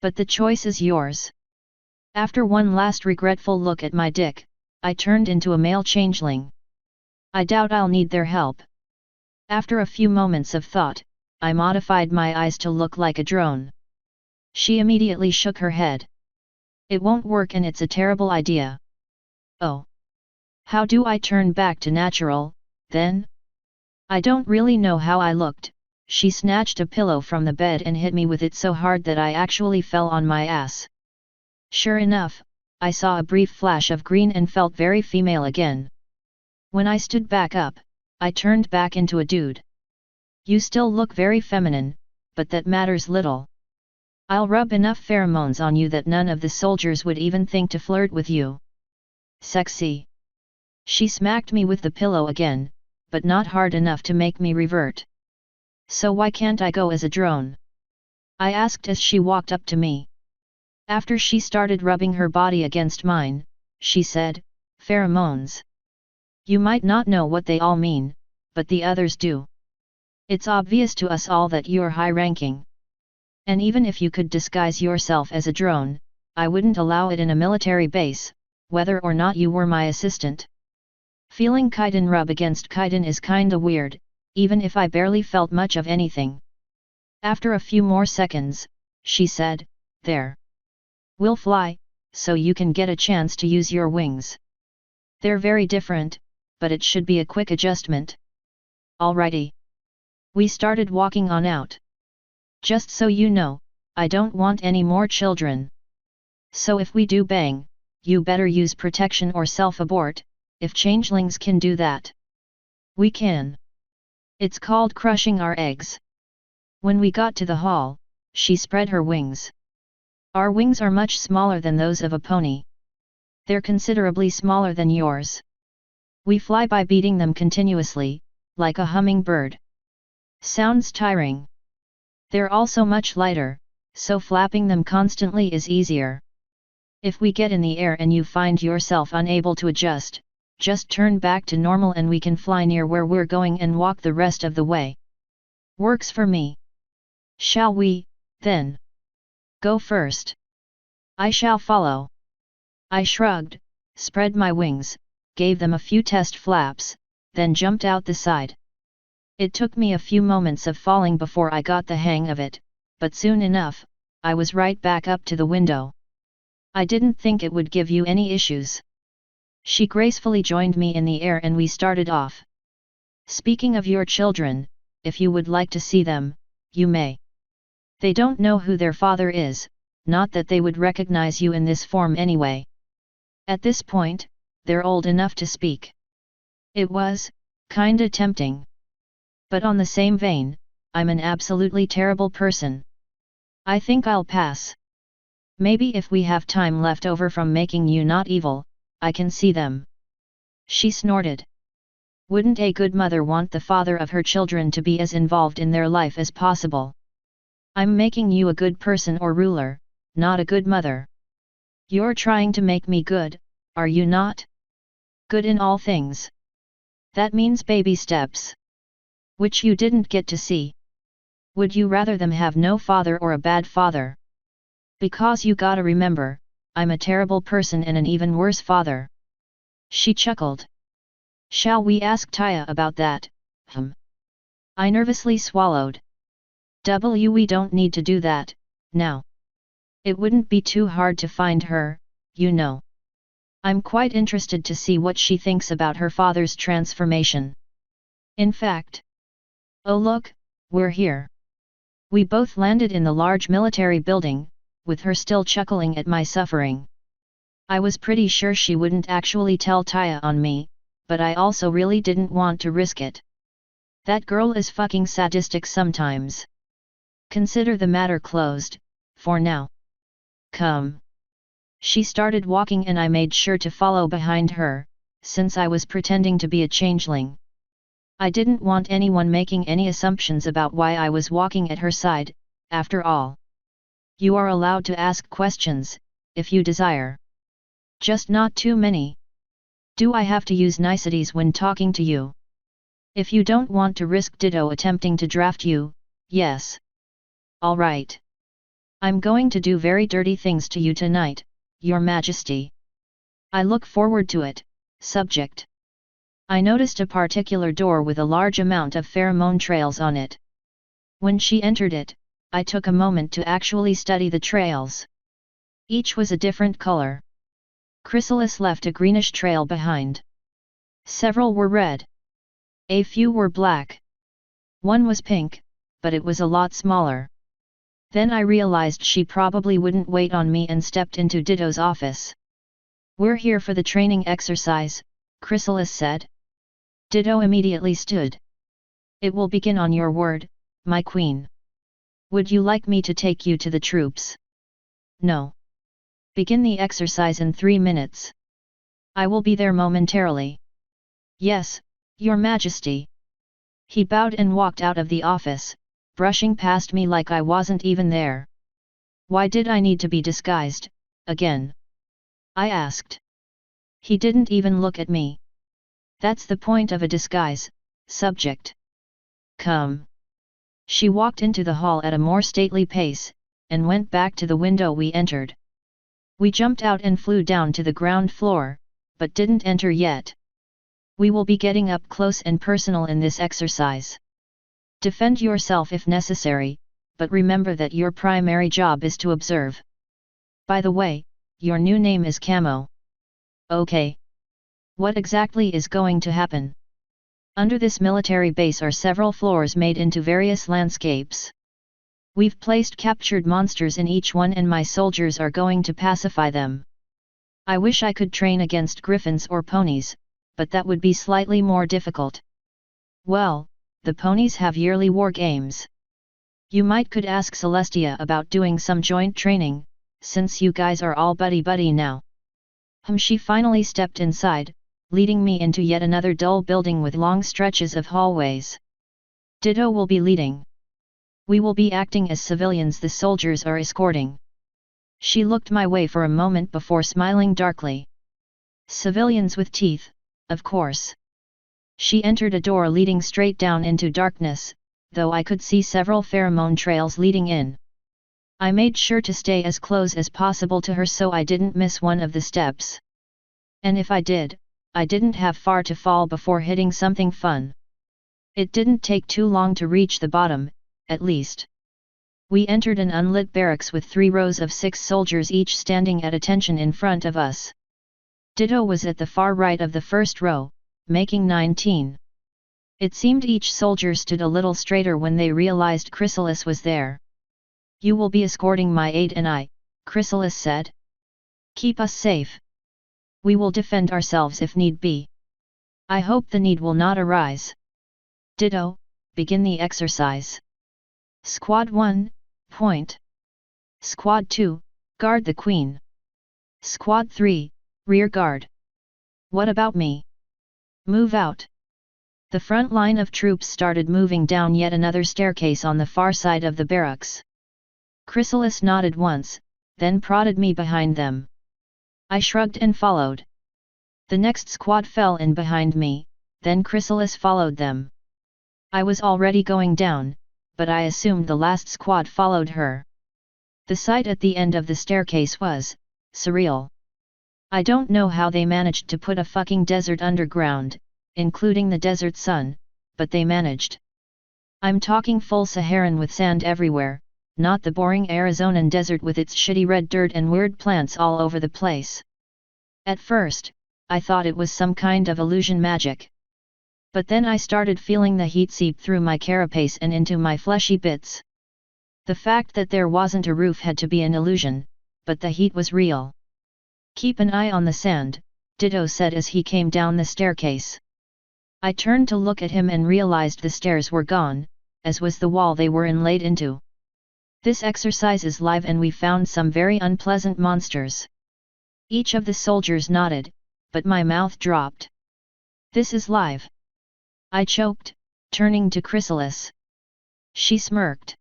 But the choice is yours. After one last regretful look at my dick, I turned into a male changeling. I doubt I'll need their help. After a few moments of thought, I modified my eyes to look like a drone. She immediately shook her head. It won't work and it's a terrible idea. Oh. How do I turn back to natural, then? I don't really know how I looked. She snatched a pillow from the bed and hit me with it so hard that I actually fell on my ass. Sure enough, I saw a brief flash of green and felt very female again. When I stood back up, I turned back into a dude. You still look very feminine, but that matters little. I'll rub enough pheromones on you that none of the soldiers would even think to flirt with you. Sexy. She smacked me with the pillow again, but not hard enough to make me revert. So why can't I go as a drone? I asked as she walked up to me. After she started rubbing her body against mine, she said, pheromones. You might not know what they all mean, but the others do. It's obvious to us all that you're high-ranking. And even if you could disguise yourself as a drone, I wouldn't allow it in a military base, whether or not you were my assistant. Feeling chitin rub against chitin is kinda weird, even if I barely felt much of anything. After a few more seconds, she said, there. We'll fly, so you can get a chance to use your wings. They're very different, but it should be a quick adjustment. Alrighty. We started walking on out. Just so you know, I don't want any more children. So if we do bang, you better use protection or self-abort, if changelings can do that. We can. It's called crushing our eggs. When we got to the hall, she spread her wings. Our wings are much smaller than those of a pony. They're considerably smaller than yours. We fly by beating them continuously, like a hummingbird. Sounds tiring. They're also much lighter, so flapping them constantly is easier. If we get in the air and you find yourself unable to adjust, just turn back to normal and we can fly near where we're going and walk the rest of the way. Works for me. Shall we, then? Go first. I shall follow. I shrugged, spread my wings, gave them a few test flaps, then jumped out the side. It took me a few moments of falling before I got the hang of it, but soon enough, I was right back up to the window. I didn't think it would give you any issues. She gracefully joined me in the air and we started off. Speaking of your children, if you would like to see them, you may. They don't know who their father is, not that they would recognize you in this form anyway. At this point, they're old enough to speak. It was, kinda tempting. But on the same vein, I'm an absolutely terrible person. I think I'll pass. Maybe if we have time left over from making you not evil, I can see them. She snorted. Wouldn't a good mother want the father of her children to be as involved in their life as possible? I'm making you a good person or ruler, not a good mother. You're trying to make me good, are you not? Good in all things. That means baby steps. Which you didn't get to see. Would you rather them have no father or a bad father? Because you gotta remember, I'm a terrible person and an even worse father. She chuckled. Shall we ask Taya about that? I nervously swallowed. We don't need to do that, now. It wouldn't be too hard to find her, you know. I'm quite interested to see what she thinks about her father's transformation. In fact. Oh look, we're here. We both landed in the large military building, with her still chuckling at my suffering. I was pretty sure she wouldn't actually tell Taya on me, but I also really didn't want to risk it. That girl is fucking sadistic sometimes. Consider the matter closed, for now. Come. She started walking and I made sure to follow behind her, since I was pretending to be a changeling. I didn't want anyone making any assumptions about why I was walking at her side, after all. You are allowed to ask questions, if you desire. Just not too many. Do I have to use niceties when talking to you? If you don't want to risk Ditto attempting to draft you, yes. Alright. I'm going to do very dirty things to you tonight, Your Majesty. I look forward to it, subject. I noticed a particular door with a large amount of pheromone trails on it. When she entered it, I took a moment to actually study the trails. Each was a different color. Chrysalis left a greenish trail behind. Several were red. A few were black. One was pink, but it was a lot smaller. Then I realized she probably wouldn't wait on me and stepped into Ditto's office. We're here for the training exercise, Chrysalis said. Ditto immediately stood. It will begin on your word, my queen. Would you like me to take you to the troops? No. Begin the exercise in 3 minutes. I will be there momentarily. Yes, Your Majesty. He bowed and walked out of the office, brushing past me like I wasn't even there. Why did I need to be disguised, again? I asked. He didn't even look at me. That's the point of a disguise, subject. Come. She walked into the hall at a more stately pace, and went back to the window we entered. We jumped out and flew down to the ground floor, but didn't enter yet. We will be getting up close and personal in this exercise. Defend yourself if necessary, but remember that your primary job is to observe. By the way, your new name is Camo. Okay. What exactly is going to happen? Under this military base are several floors made into various landscapes. We've placed captured monsters in each one and my soldiers are going to pacify them. I wish I could train against griffins or ponies, but that would be slightly more difficult. Well, the ponies have yearly war games. You could ask Celestia about doing some joint training, since you guys are all buddy-buddy now. She finally stepped inside, leading me into yet another dull building with long stretches of hallways. Ditto will be leading. We will be acting as civilians the soldiers are escorting. She looked my way for a moment before smiling darkly. Civilians with teeth, of course. She entered a door leading straight down into darkness, though I could see several pheromone trails leading in. I made sure to stay as close as possible to her so I didn't miss one of the steps. And if I did, I didn't have far to fall before hitting something fun. It didn't take too long to reach the bottom, at least. We entered an unlit barracks with 3 rows of 6 soldiers each standing at attention in front of us. Ditto was at the far right of the first row, making 19. It seemed each soldier stood a little straighter when they realized Chrysalis was there. You will be escorting my aide and I, Chrysalis said. Keep us safe. We will defend ourselves if need be. I hope the need will not arise. Ditto, begin the exercise. Squad 1, point. Squad 2, guard the queen. Squad 3, rear guard. What about me? Move out. The front line of troops started moving down yet another staircase on the far side of the barracks. Chrysalis nodded once, then prodded me behind them. I shrugged and followed. The next squad fell in behind me, then Chrysalis followed them. I was already going down, but I assumed the last squad followed her. The sight at the end of the staircase was surreal. I don't know how they managed to put a fucking desert underground, including the desert sun, but they managed. I'm talking full Saharan with sand everywhere, not the boring Arizonan desert with its shitty red dirt and weird plants all over the place. At first, I thought it was some kind of illusion magic. But then I started feeling the heat seep through my carapace and into my fleshy bits. The fact that there wasn't a roof had to be an illusion, but the heat was real. Keep an eye on the sand, Ditto said as he came down the staircase. I turned to look at him and realized the stairs were gone, as was the wall they were inlaid into. This exercise is live and we found some very unpleasant monsters. Each of the soldiers nodded, but my mouth dropped. This is live. I choked, turning to Chrysalis. She smirked.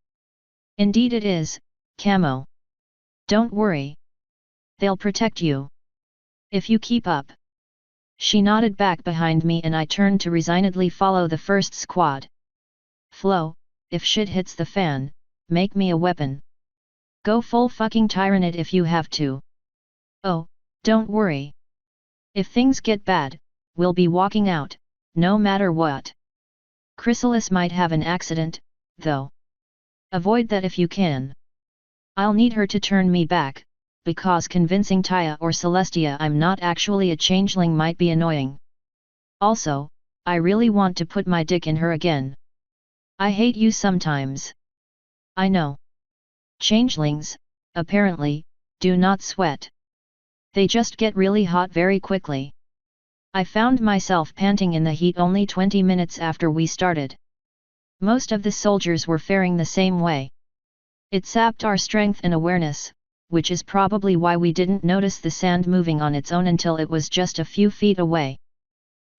Indeed it is, Camo. Don't worry. They'll protect you. If you keep up. She nodded back behind me and I turned to resignedly follow the first squad. Flo, if shit hits the fan, make me a weapon. Go full fucking tyrannid if you have to. Oh, don't worry. If things get bad, we'll be walking out, no matter what. Chrysalis might have an accident, though. Avoid that if you can. I'll need her to turn me back, because convincing Taya or Celestia I'm not actually a changeling might be annoying. Also, I really want to put my dick in her again. I hate you sometimes. I know. Changelings, apparently, do not sweat. They just get really hot very quickly. I found myself panting in the heat only 20 minutes after we started. Most of the soldiers were faring the same way. It sapped our strength and awareness, which is probably why we didn't notice the sand moving on its own until it was just a few feet away.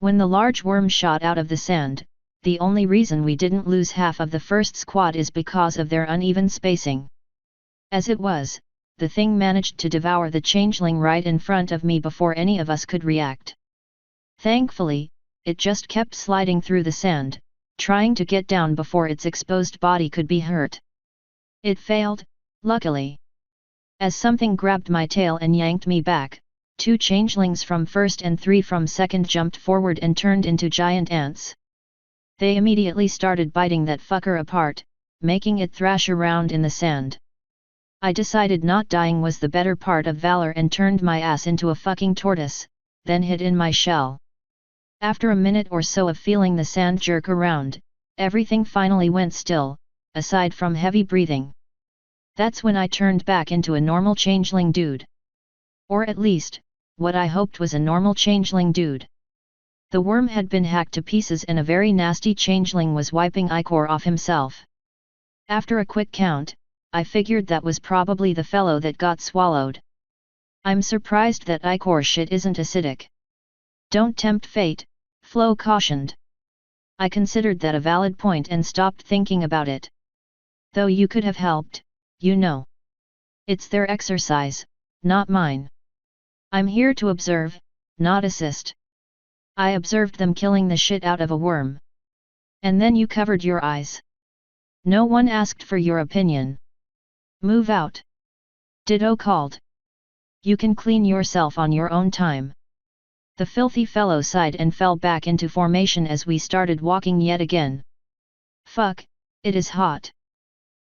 When the large worm shot out of the sand, the only reason we didn't lose half of the first squad is because of their uneven spacing. As it was, the thing managed to devour the changeling right in front of me before any of us could react. Thankfully, it just kept sliding through the sand, trying to get down before its exposed body could be hurt. It failed, luckily. As something grabbed my tail and yanked me back, 2 changelings from first and 3 from second jumped forward and turned into giant ants. They immediately started biting that fucker apart, making it thrash around in the sand. I decided not dying was the better part of valor and turned my ass into a fucking tortoise, then hid in my shell. After a minute or so of feeling the sand jerk around, everything finally went still, aside from heavy breathing. That's when I turned back into a normal changeling dude. Or at least, what I hoped was a normal changeling dude. The worm had been hacked to pieces and a very nasty changeling was wiping ichor off himself. After a quick count, I figured that was probably the fellow that got swallowed. I'm surprised that ichor shit isn't acidic. Don't tempt fate, Flo cautioned. I considered that a valid point and stopped thinking about it. Though you could have helped, you know. It's their exercise, not mine. I'm here to observe, not assist. I observed them killing the shit out of a worm. And then you covered your eyes. No one asked for your opinion. Move out. Ditto called. You can clean yourself on your own time. The filthy fellow sighed and fell back into formation as we started walking yet again. Fuck, it is hot.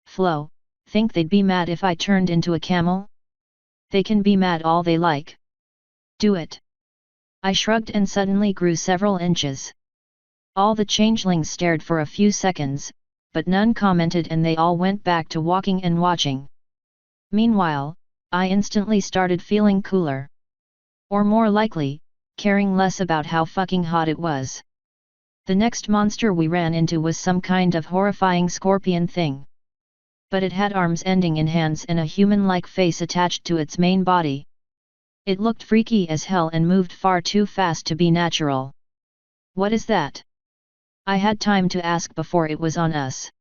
Flo, think they'd be mad if I turned into a camel? They can be mad all they like. Do it. I shrugged and suddenly grew several inches. All the changelings stared for a few seconds, but none commented and they all went back to walking and watching. Meanwhile, I instantly started feeling cooler. Or more likely, caring less about how fucking hot it was. The next monster we ran into was some kind of horrifying scorpion thing. But it had arms ending in hands and a human-like face attached to its main body. It looked freaky as hell and moved far too fast to be natural. What is that? I had time to ask before it was on us.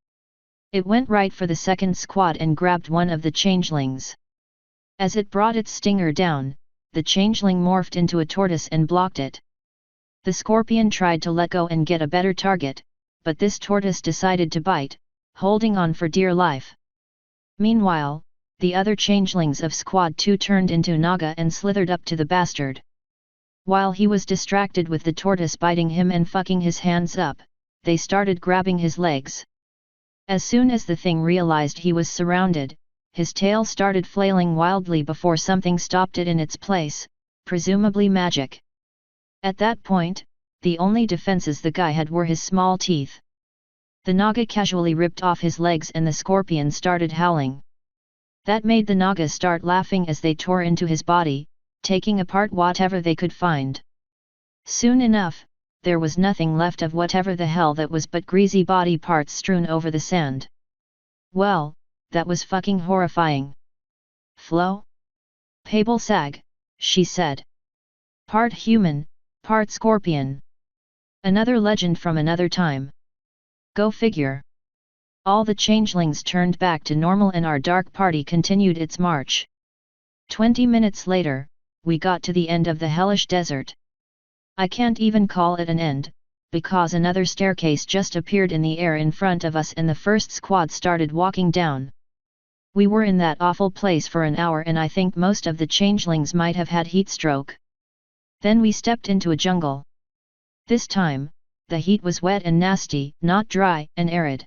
It went right for the second squad and grabbed one of the changelings. As it brought its stinger down, the changeling morphed into a tortoise and blocked it. The scorpion tried to let go and get a better target, but this tortoise decided to bite, holding on for dear life. Meanwhile, the other changelings of Squad 2 turned into Naga and slithered up to the bastard. While he was distracted with the tortoise biting him and fucking his hands up, they started grabbing his legs. As soon as the thing realized he was surrounded, his tail started flailing wildly before something stopped it in its place, presumably magic. At that point, the only defenses the guy had were his small teeth. The Naga casually ripped off his legs and the scorpion started howling. That made the Naga start laughing as they tore into his body, taking apart whatever they could find. Soon enough, there was nothing left of whatever the hell that was but greasy body parts strewn over the sand. Well, that was fucking horrifying. Flo? Pable sag, she said. Part human, part scorpion. Another legend from another time. Go figure. All the changelings turned back to normal and our dark party continued its march. 20 minutes later, we got to the end of the hellish desert. I can't even call it an end, because another staircase just appeared in the air in front of us and the first squad started walking down. We were in that awful place for an hour and I think most of the changelings might have had heat stroke. Then we stepped into a jungle. This time, the heat was wet and nasty, not dry and arid.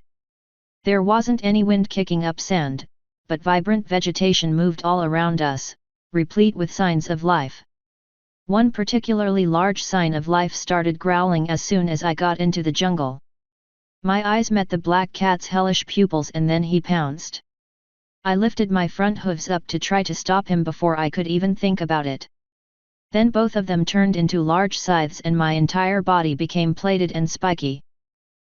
There wasn't any wind kicking up sand, but vibrant vegetation moved all around us, replete with signs of life. One particularly large sign of life started growling as soon as I got into the jungle. My eyes met the black cat's hellish pupils and then he pounced. I lifted my front hooves up to try to stop him before I could even think about it. Then both of them turned into large scythes and my entire body became plated and spiky.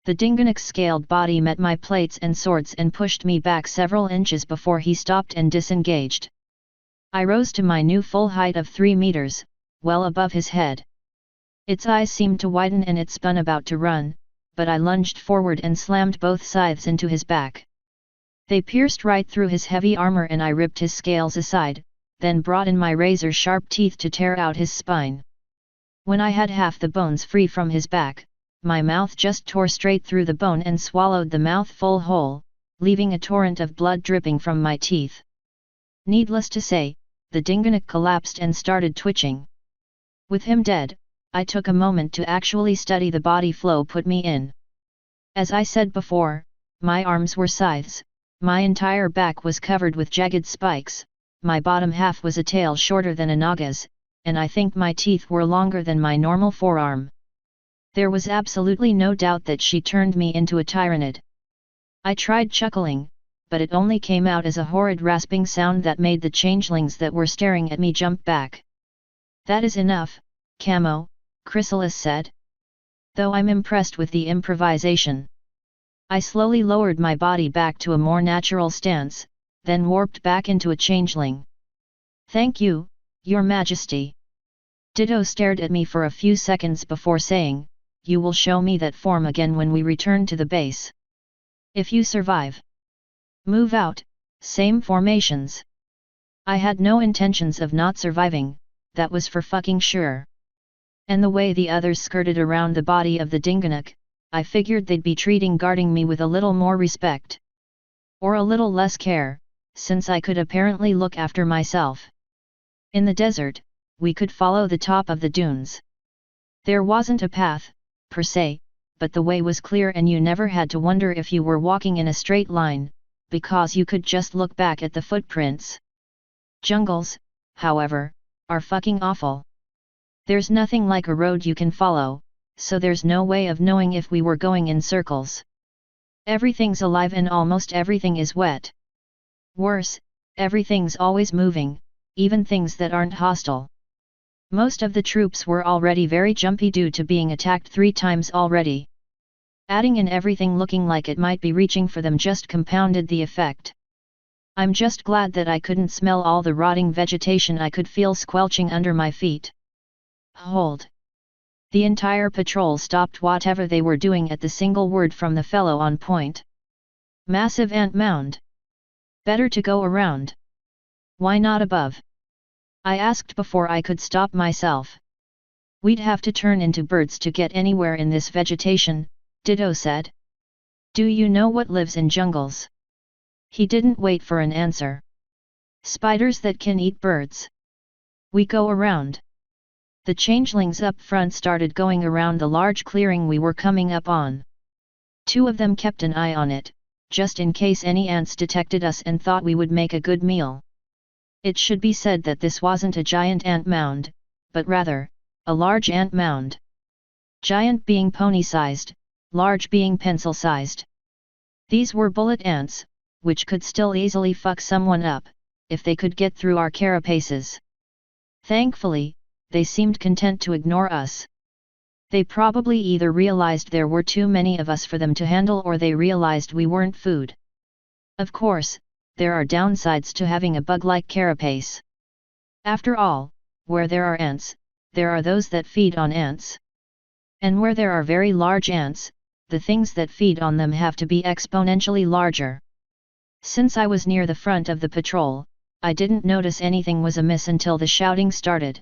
The Dingonic's scaled body met my plates and swords and pushed me back several inches before he stopped and disengaged. I rose to my new full height of 3 meters, well above his head. Its eyes seemed to widen and it spun about to run, but I lunged forward and slammed both scythes into his back. They pierced right through his heavy armor and I ripped his scales aside, then brought in my razor-sharp teeth to tear out his spine. When I had half the bones free from his back, my mouth just tore straight through the bone and swallowed the mouthful whole, leaving a torrent of blood dripping from my teeth. Needless to say, the Dingonic collapsed and started twitching. With him dead, I took a moment to actually study the body Flo put me in. As I said before, my arms were scythes, my entire back was covered with jagged spikes, my bottom half was a tail shorter than a Naga's, and I think my teeth were longer than my normal forearm. There was absolutely no doubt that she turned me into a tyrannid. I tried chuckling, but it only came out as a horrid rasping sound that made the changelings that were staring at me jump back. That is enough, Camo, Chrysalis said. Though I'm impressed with the improvisation. I slowly lowered my body back to a more natural stance, then warped back into a changeling. Thank you, Your Majesty. Ditto stared at me for a few seconds before saying, you will show me that form again when we return to the base. If you survive. Move out, same formations. I had no intentions of not surviving, that was for fucking sure. And the way the others skirted around the body of the Dinganuk, I figured they'd be guarding me with a little more respect. Or a little less care, since I could apparently look after myself. In the desert, we could follow the top of the dunes. There wasn't a path, per se, but the way was clear and you never had to wonder if you were walking in a straight line, because you could just look back at the footprints. Jungles, however, are fucking awful. There's nothing like a road you can follow, so there's no way of knowing if we were going in circles. Everything's alive and almost everything is wet. Worse, everything's always moving, even things that aren't hostile. Most of the troops were already very jumpy due to being attacked 3 times already. Adding in everything looking like it might be reaching for them just compounded the effect. I'm just glad that I couldn't smell all the rotting vegetation I could feel squelching under my feet. Hold. The entire patrol stopped whatever they were doing at the single word from the fellow on point. Massive ant mound. Better to go around. Why not above? I asked before I could stop myself. We'd have to turn into birds to get anywhere in this vegetation, Ditto said. Do you know what lives in jungles? He didn't wait for an answer. Spiders that can eat birds. We go around. The changelings up front started going around the large clearing we were coming up on. 2 of them kept an eye on it, just in case any ants detected us and thought we would make a good meal. It should be said that this wasn't a giant ant mound, but rather, a large ant mound. Giant being pony-sized, large being pencil-sized. These were bullet ants, which could still easily fuck someone up, if they could get through our carapaces. Thankfully, they seemed content to ignore us. They probably either realized there were too many of us for them to handle or they realized we weren't food. Of course, there are downsides to having a bug-like carapace. After all, where there are ants, there are those that feed on ants. And where there are very large ants, the things that feed on them have to be exponentially larger. Since I was near the front of the patrol, I didn't notice anything was amiss until the shouting started.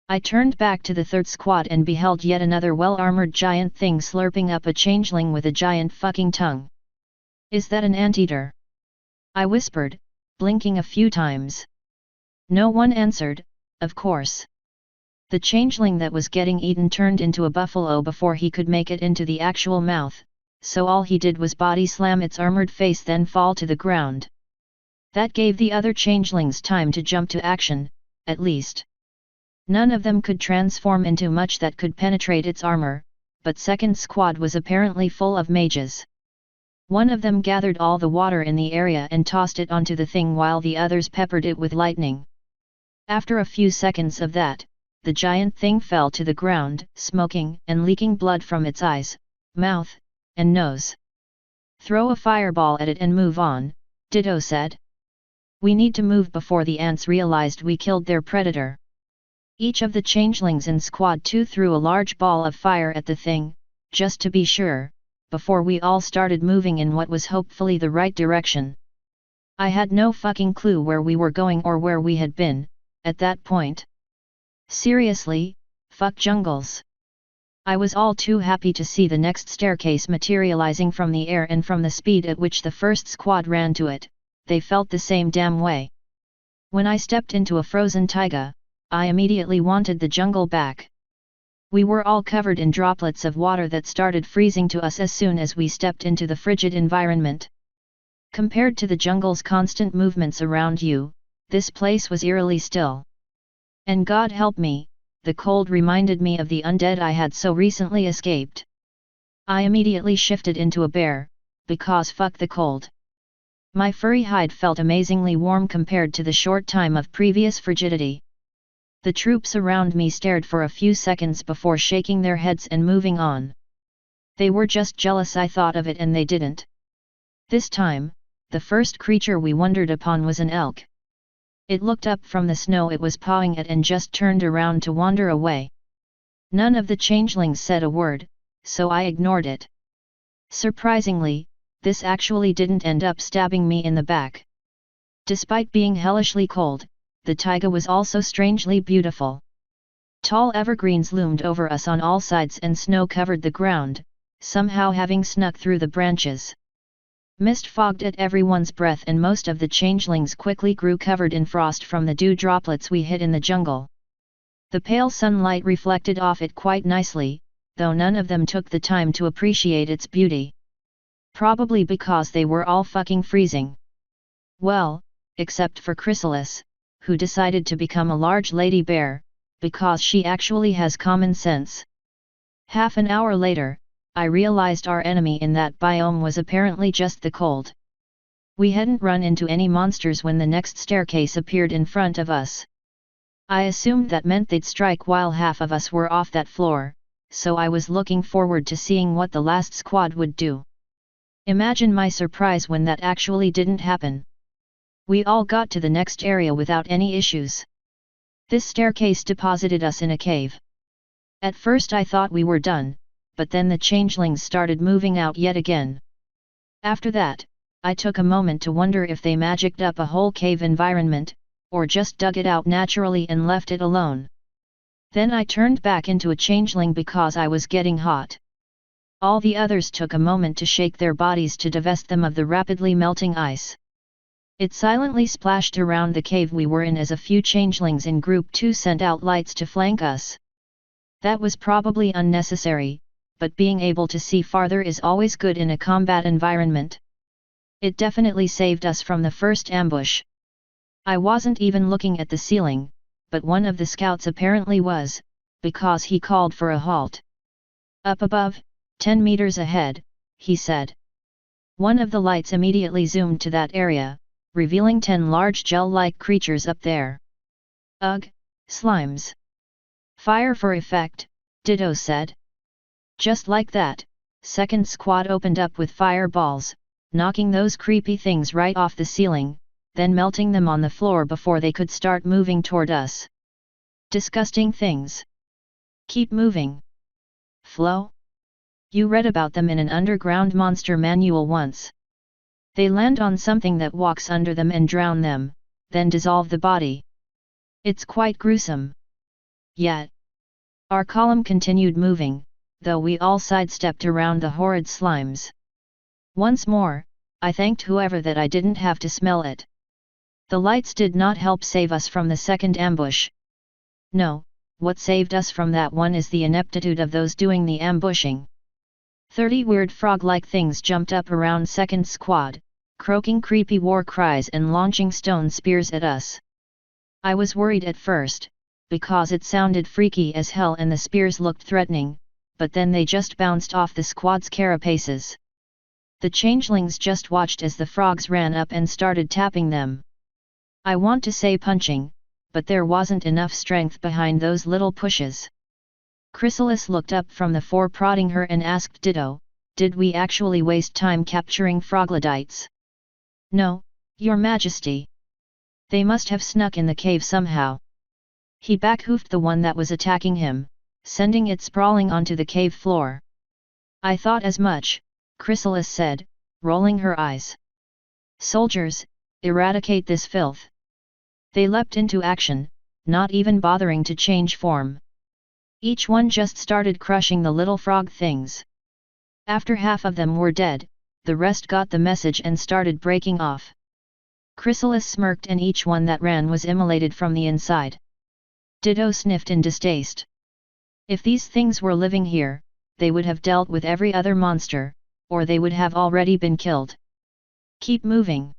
I turned back to the 3rd squad and beheld yet another well-armored giant thing slurping up a changeling with a giant fucking tongue. Is that an anteater? I whispered, blinking a few times. No one answered, of course. The changeling that was getting eaten turned into a buffalo before he could make it into the actual mouth, so all he did was body slam its armored face then fall to the ground. That gave the other changelings time to jump to action, at least. None of them could transform into much that could penetrate its armor, but 2nd squad was apparently full of mages. One of them gathered all the water in the area and tossed it onto the thing while the others peppered it with lightning. After a few seconds of that, the giant thing fell to the ground, smoking and leaking blood from its eyes, mouth, and nose. Throw a fireball at it and move on, Ditto said. We need to move before the ants realized we killed their predator. Each of the changelings in Squad 2 threw a large ball of fire at the thing, just to be sure, before we all started moving in what was hopefully the right direction. I had no fucking clue where we were going or where we had been, at that point. Seriously, fuck jungles. I was all too happy to see the next staircase materializing from the air and from the speed at which the 1st squad ran to it, they felt the same damn way. When I stepped into a frozen taiga, I immediately wanted the jungle back. We were all covered in droplets of water that started freezing to us as soon as we stepped into the frigid environment. Compared to the jungle's constant movements around you, this place was eerily still. And God help me, the cold reminded me of the undead I had so recently escaped. I immediately shifted into a bear, because fuck the cold. My furry hide felt amazingly warm compared to the short time of previous frigidity. The troops around me stared for a few seconds before shaking their heads and moving on. They were just jealous I thought of it and they didn't. This time, the first creature we wandered upon was an elk. It looked up from the snow it was pawing at and just turned around to wander away. None of the changelings said a word, so I ignored it. Surprisingly, this actually didn't end up stabbing me in the back. Despite being hellishly cold, the taiga was also strangely beautiful. Tall evergreens loomed over us on all sides and snow covered the ground, somehow having snuck through the branches. Mist fogged at everyone's breath and most of the changelings quickly grew covered in frost from the dew droplets we hid in the jungle. The pale sunlight reflected off it quite nicely, though none of them took the time to appreciate its beauty. Probably because they were all fucking freezing. Well, except for Chrysalis, who decided to become a large lady bear, because she actually has common sense. Half an hour later, I realized our enemy in that biome was apparently just the cold. We hadn't run into any monsters when the next staircase appeared in front of us. I assumed that meant they'd strike while half of us were off that floor, so I was looking forward to seeing what the last squad would do. Imagine my surprise when that actually didn't happen. We all got to the next area without any issues. This staircase deposited us in a cave. At first I thought we were done, but then the changelings started moving out yet again. After that, I took a moment to wonder if they magicked up a whole cave environment, or just dug it out naturally and left it alone. Then I turned back into a changeling because I was getting hot. All the others took a moment to shake their bodies to divest them of the rapidly melting ice. It silently splashed around the cave we were in as a few changelings in Group 2 sent out lights to flank us. That was probably unnecessary, but being able to see farther is always good in a combat environment. It definitely saved us from the first ambush. I wasn't even looking at the ceiling, but one of the scouts apparently was, because he called for a halt. Up above, 10 meters ahead, he said. One of the lights immediately zoomed to that area, revealing 10 large gel-like creatures up there. Ugh, slimes. Fire for effect, Ditto said. Just like that, second squad opened up with fireballs, knocking those creepy things right off the ceiling, then melting them on the floor before they could start moving toward us. Disgusting things. Keep moving. Flo? You read about them in an underground monster manual once. They land on something that walks under them and drown them, then dissolve the body. It's quite gruesome. Yet. Our column continued moving, though we all sidestepped around the horrid slimes. Once more, I thanked whoever that I didn't have to smell it. The lights did not help save us from the second ambush. No, what saved us from that one is the ineptitude of those doing the ambushing. 30 weird frog-like things jumped up around second squad, croaking creepy war cries and launching stone spears at us. I was worried at first, because it sounded freaky as hell and the spears looked threatening, but then they just bounced off the squad's carapaces. The changelings just watched as the frogs ran up and started tapping them. I want to say punching, but there wasn't enough strength behind those little pushes. Chrysalis looked up from the four prodding her and asked Ditto, did we actually waste time capturing froglodites? No, Your Majesty. They must have snuck in the cave somehow. He backhoofed the one that was attacking him, sending it sprawling onto the cave floor. I thought as much, Chrysalis said, rolling her eyes. Soldiers, eradicate this filth. They leapt into action, not even bothering to change form. Each one just started crushing the little frog things. After half of them were dead, the rest got the message and started breaking off. Chrysalis smirked and each one that ran was immolated from the inside. Ditto sniffed in distaste. If these things were living here, they would have dealt with every other monster, or they would have already been killed. Keep moving.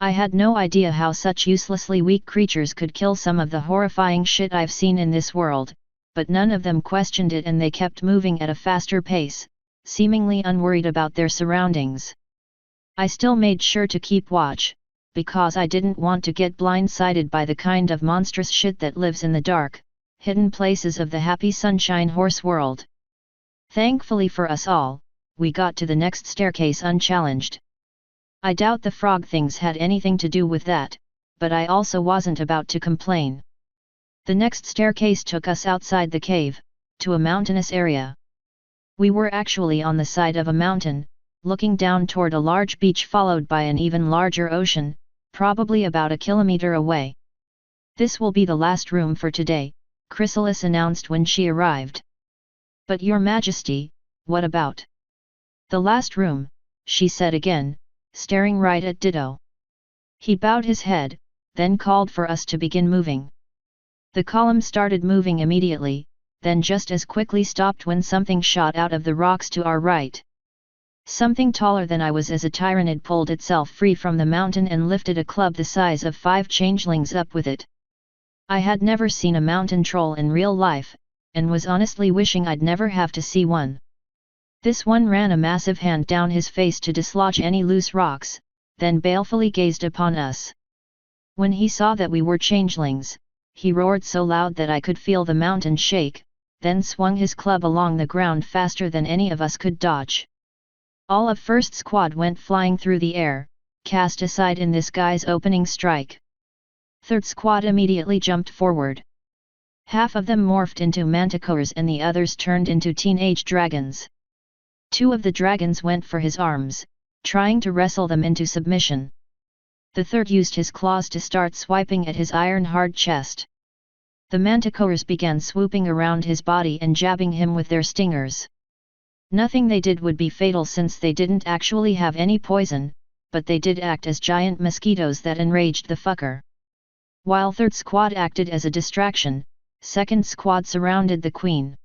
I had no idea how such uselessly weak creatures could kill some of the horrifying shit I've seen in this world, but none of them questioned it and they kept moving at a faster pace, seemingly unworried about their surroundings. I still made sure to keep watch, because I didn't want to get blindsided by the kind of monstrous shit that lives in the dark, hidden places of the happy sunshine horse world. Thankfully for us all, we got to the next staircase unchallenged. I doubt the frog things had anything to do with that, but I also wasn't about to complain. The next staircase took us outside the cave, to a mountainous area. We were actually on the side of a mountain, looking down toward a large beach followed by an even larger ocean, probably about a kilometer away. "This will be the last room for today," Chrysalis announced when she arrived. "But your majesty, what about the last room?" she said again, staring right at Ditto. He bowed his head, then called for us to begin moving. The column started moving immediately, then just as quickly stopped when something shot out of the rocks to our right. Something taller than I was as a tyrannid pulled itself free from the mountain and lifted a club the size of 5 changelings up with it. I had never seen a mountain troll in real life, and was honestly wishing I'd never have to see one. This one ran a massive hand down his face to dislodge any loose rocks, then balefully gazed upon us. When he saw that we were changelings, he roared so loud that I could feel the mountain shake, then swung his club along the ground faster than any of us could dodge. All of first squad went flying through the air, cast aside in this guy's opening strike. Third squad immediately jumped forward. Half of them morphed into manticores and the others turned into teenage dragons. 2 of the dragons went for his arms, trying to wrestle them into submission. The third used his claws to start swiping at his iron-hard chest. The manticores began swooping around his body and jabbing him with their stingers. Nothing they did would be fatal since they didn't actually have any poison, but they did act as giant mosquitoes that enraged the fucker. While third squad acted as a distraction, second squad surrounded the queen.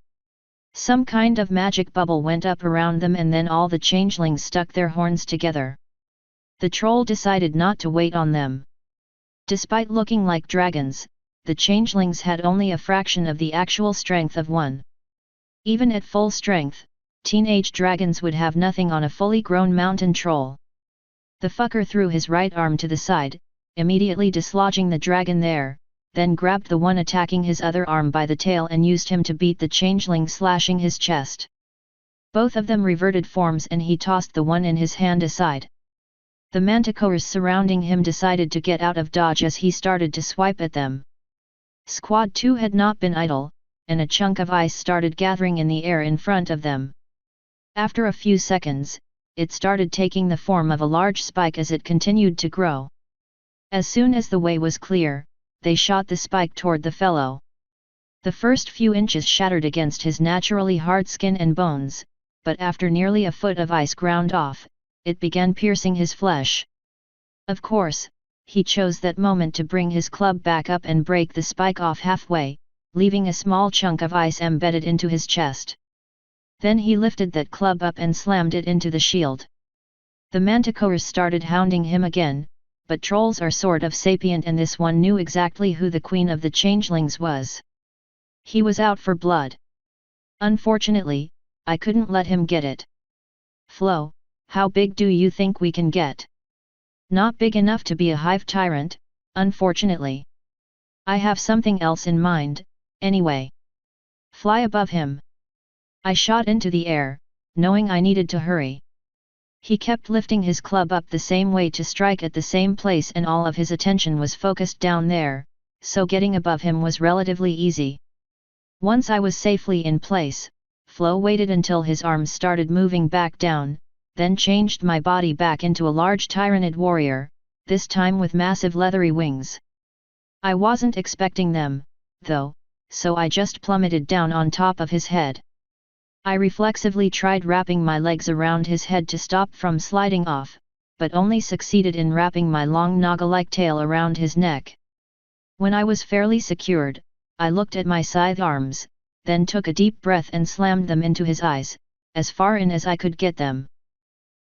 Some kind of magic bubble went up around them and then all the changelings stuck their horns together. The troll decided not to wait on them. Despite looking like dragons, the changelings had only a fraction of the actual strength of one. Even at full strength, teenage dragons would have nothing on a fully grown mountain troll. The fucker threw his right arm to the side, immediately dislodging the dragon there, then grabbed the one attacking his other arm by the tail and used him to beat the changeling, slashing his chest. Both of them reverted forms and he tossed the one in his hand aside. The manticores surrounding him decided to get out of dodge as he started to swipe at them. Squad 2 had not been idle, and a chunk of ice started gathering in the air in front of them. After a few seconds, it started taking the form of a large spike as it continued to grow. As soon as the way was clear, they shot the spike toward the fellow. The first few inches shattered against his naturally hard skin and bones, but after nearly a foot of ice ground off, it began piercing his flesh. Of course, he chose that moment to bring his club back up and break the spike off halfway, leaving a small chunk of ice embedded into his chest. Then he lifted that club up and slammed it into the shield. The manticores started hounding him again, but trolls are sort of sapient and this one knew exactly who the queen of the changelings was. He was out for blood. Unfortunately, I couldn't let him get it. "Flo, how big do you think we can get?" "Not big enough to be a hive tyrant, unfortunately. I have something else in mind, anyway. Fly above him." I shot into the air, knowing I needed to hurry. He kept lifting his club up the same way to strike at the same place and all of his attention was focused down there, so getting above him was relatively easy. Once I was safely in place, Flo waited until his arms started moving back down, then changed my body back into a large tyrannid warrior, this time with massive leathery wings. I wasn't expecting them, though, so I just plummeted down on top of his head. I reflexively tried wrapping my legs around his head to stop from sliding off, but only succeeded in wrapping my long naga-like tail around his neck. When I was fairly secured, I looked at my scythe arms, then took a deep breath and slammed them into his eyes, as far in as I could get them.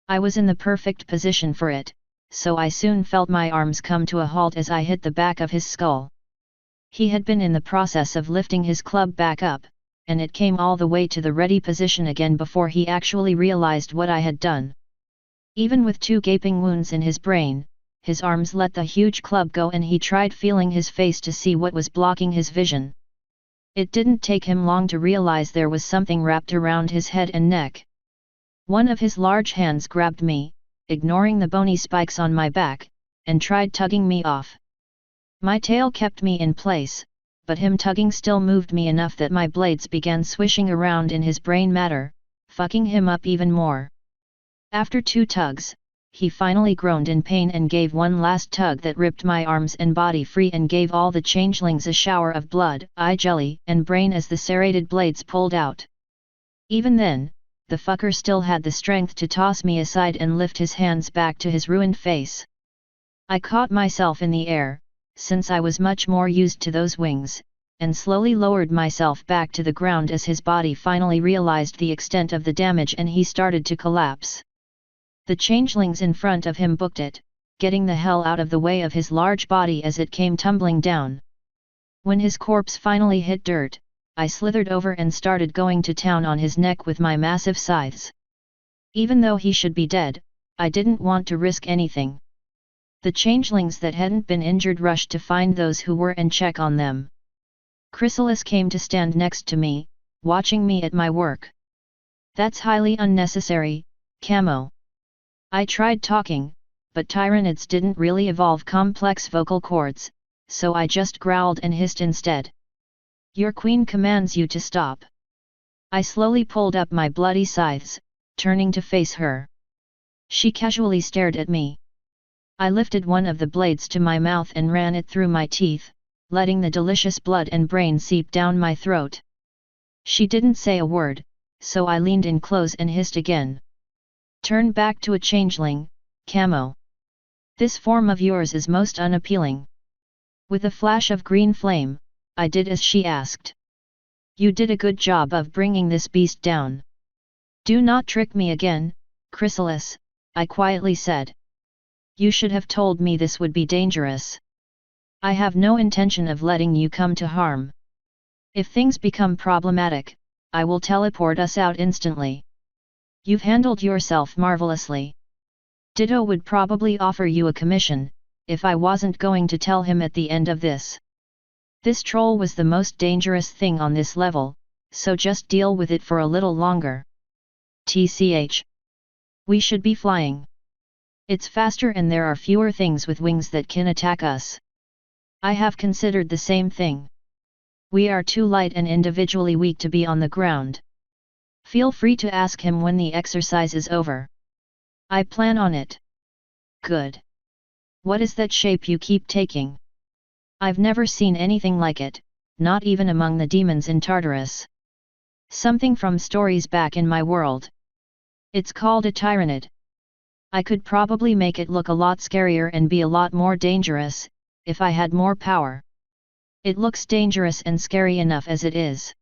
I was in the perfect position for it, so I soon felt my arms come to a halt as I hit the back of his skull. He had been in the process of lifting his club back up, and it came all the way to the ready position again before he actually realized what I had done. Even with 2 gaping wounds in his brain, his arms let the huge club go and he tried feeling his face to see what was blocking his vision. It didn't take him long to realize there was something wrapped around his head and neck. One of his large hands grabbed me, ignoring the bony spikes on my back, and tried tugging me off. My tail kept me in place, but him tugging still moved me enough that my blades began swishing around in his brain matter, fucking him up even more. After 2 tugs, he finally groaned in pain and gave one last tug that ripped my arms and body free and gave all the changelings a shower of blood, eye jelly and brain as the serrated blades pulled out. Even then, the fucker still had the strength to toss me aside and lift his hands back to his ruined face. I caught myself in the air, since I was much more used to those wings, and slowly lowered myself back to the ground as his body finally realized the extent of the damage and he started to collapse. The changelings in front of him booked it, getting the hell out of the way of his large body as it came tumbling down. When his corpse finally hit dirt, I slithered over and started going to town on his neck with my massive scythes. Even though he should be dead, I didn't want to risk anything. The changelings that hadn't been injured rushed to find those who were and check on them. Chrysalis came to stand next to me, watching me at my work. That's highly unnecessary, Camo. I tried talking, but tyranids didn't really evolve complex vocal cords, so I just growled and hissed instead. Your queen commands you to stop. I slowly pulled up my bloody scythes, turning to face her. She casually stared at me. I lifted one of the blades to my mouth and ran it through my teeth, letting the delicious blood and brain seep down my throat. She didn't say a word, so I leaned in close and hissed again. Turn back to a changeling, Camo. This form of yours is most unappealing. With a flash of green flame, I did as she asked. You did a good job of bringing this beast down. Do not trick me again, Chrysalis, I quietly said. You should have told me this would be dangerous. I have no intention of letting you come to harm. If things become problematic, I will teleport us out instantly. You've handled yourself marvelously. Ditto would probably offer you a commission, if I wasn't going to tell him at the end of this. This troll was the most dangerous thing on this level, so just deal with it for a little longer. TCH. We should be flying. It's faster and there are fewer things with wings that can attack us. I have considered the same thing. We are too light and individually weak to be on the ground. Feel free to ask him when the exercise is over. I plan on it. Good. What is that shape you keep taking? I've never seen anything like it, not even among the demons in Tartarus. Something from stories back in my world. It's called a tyranid. I could probably make it look a lot scarier and be a lot more dangerous, if I had more power. It looks dangerous and scary enough as it is.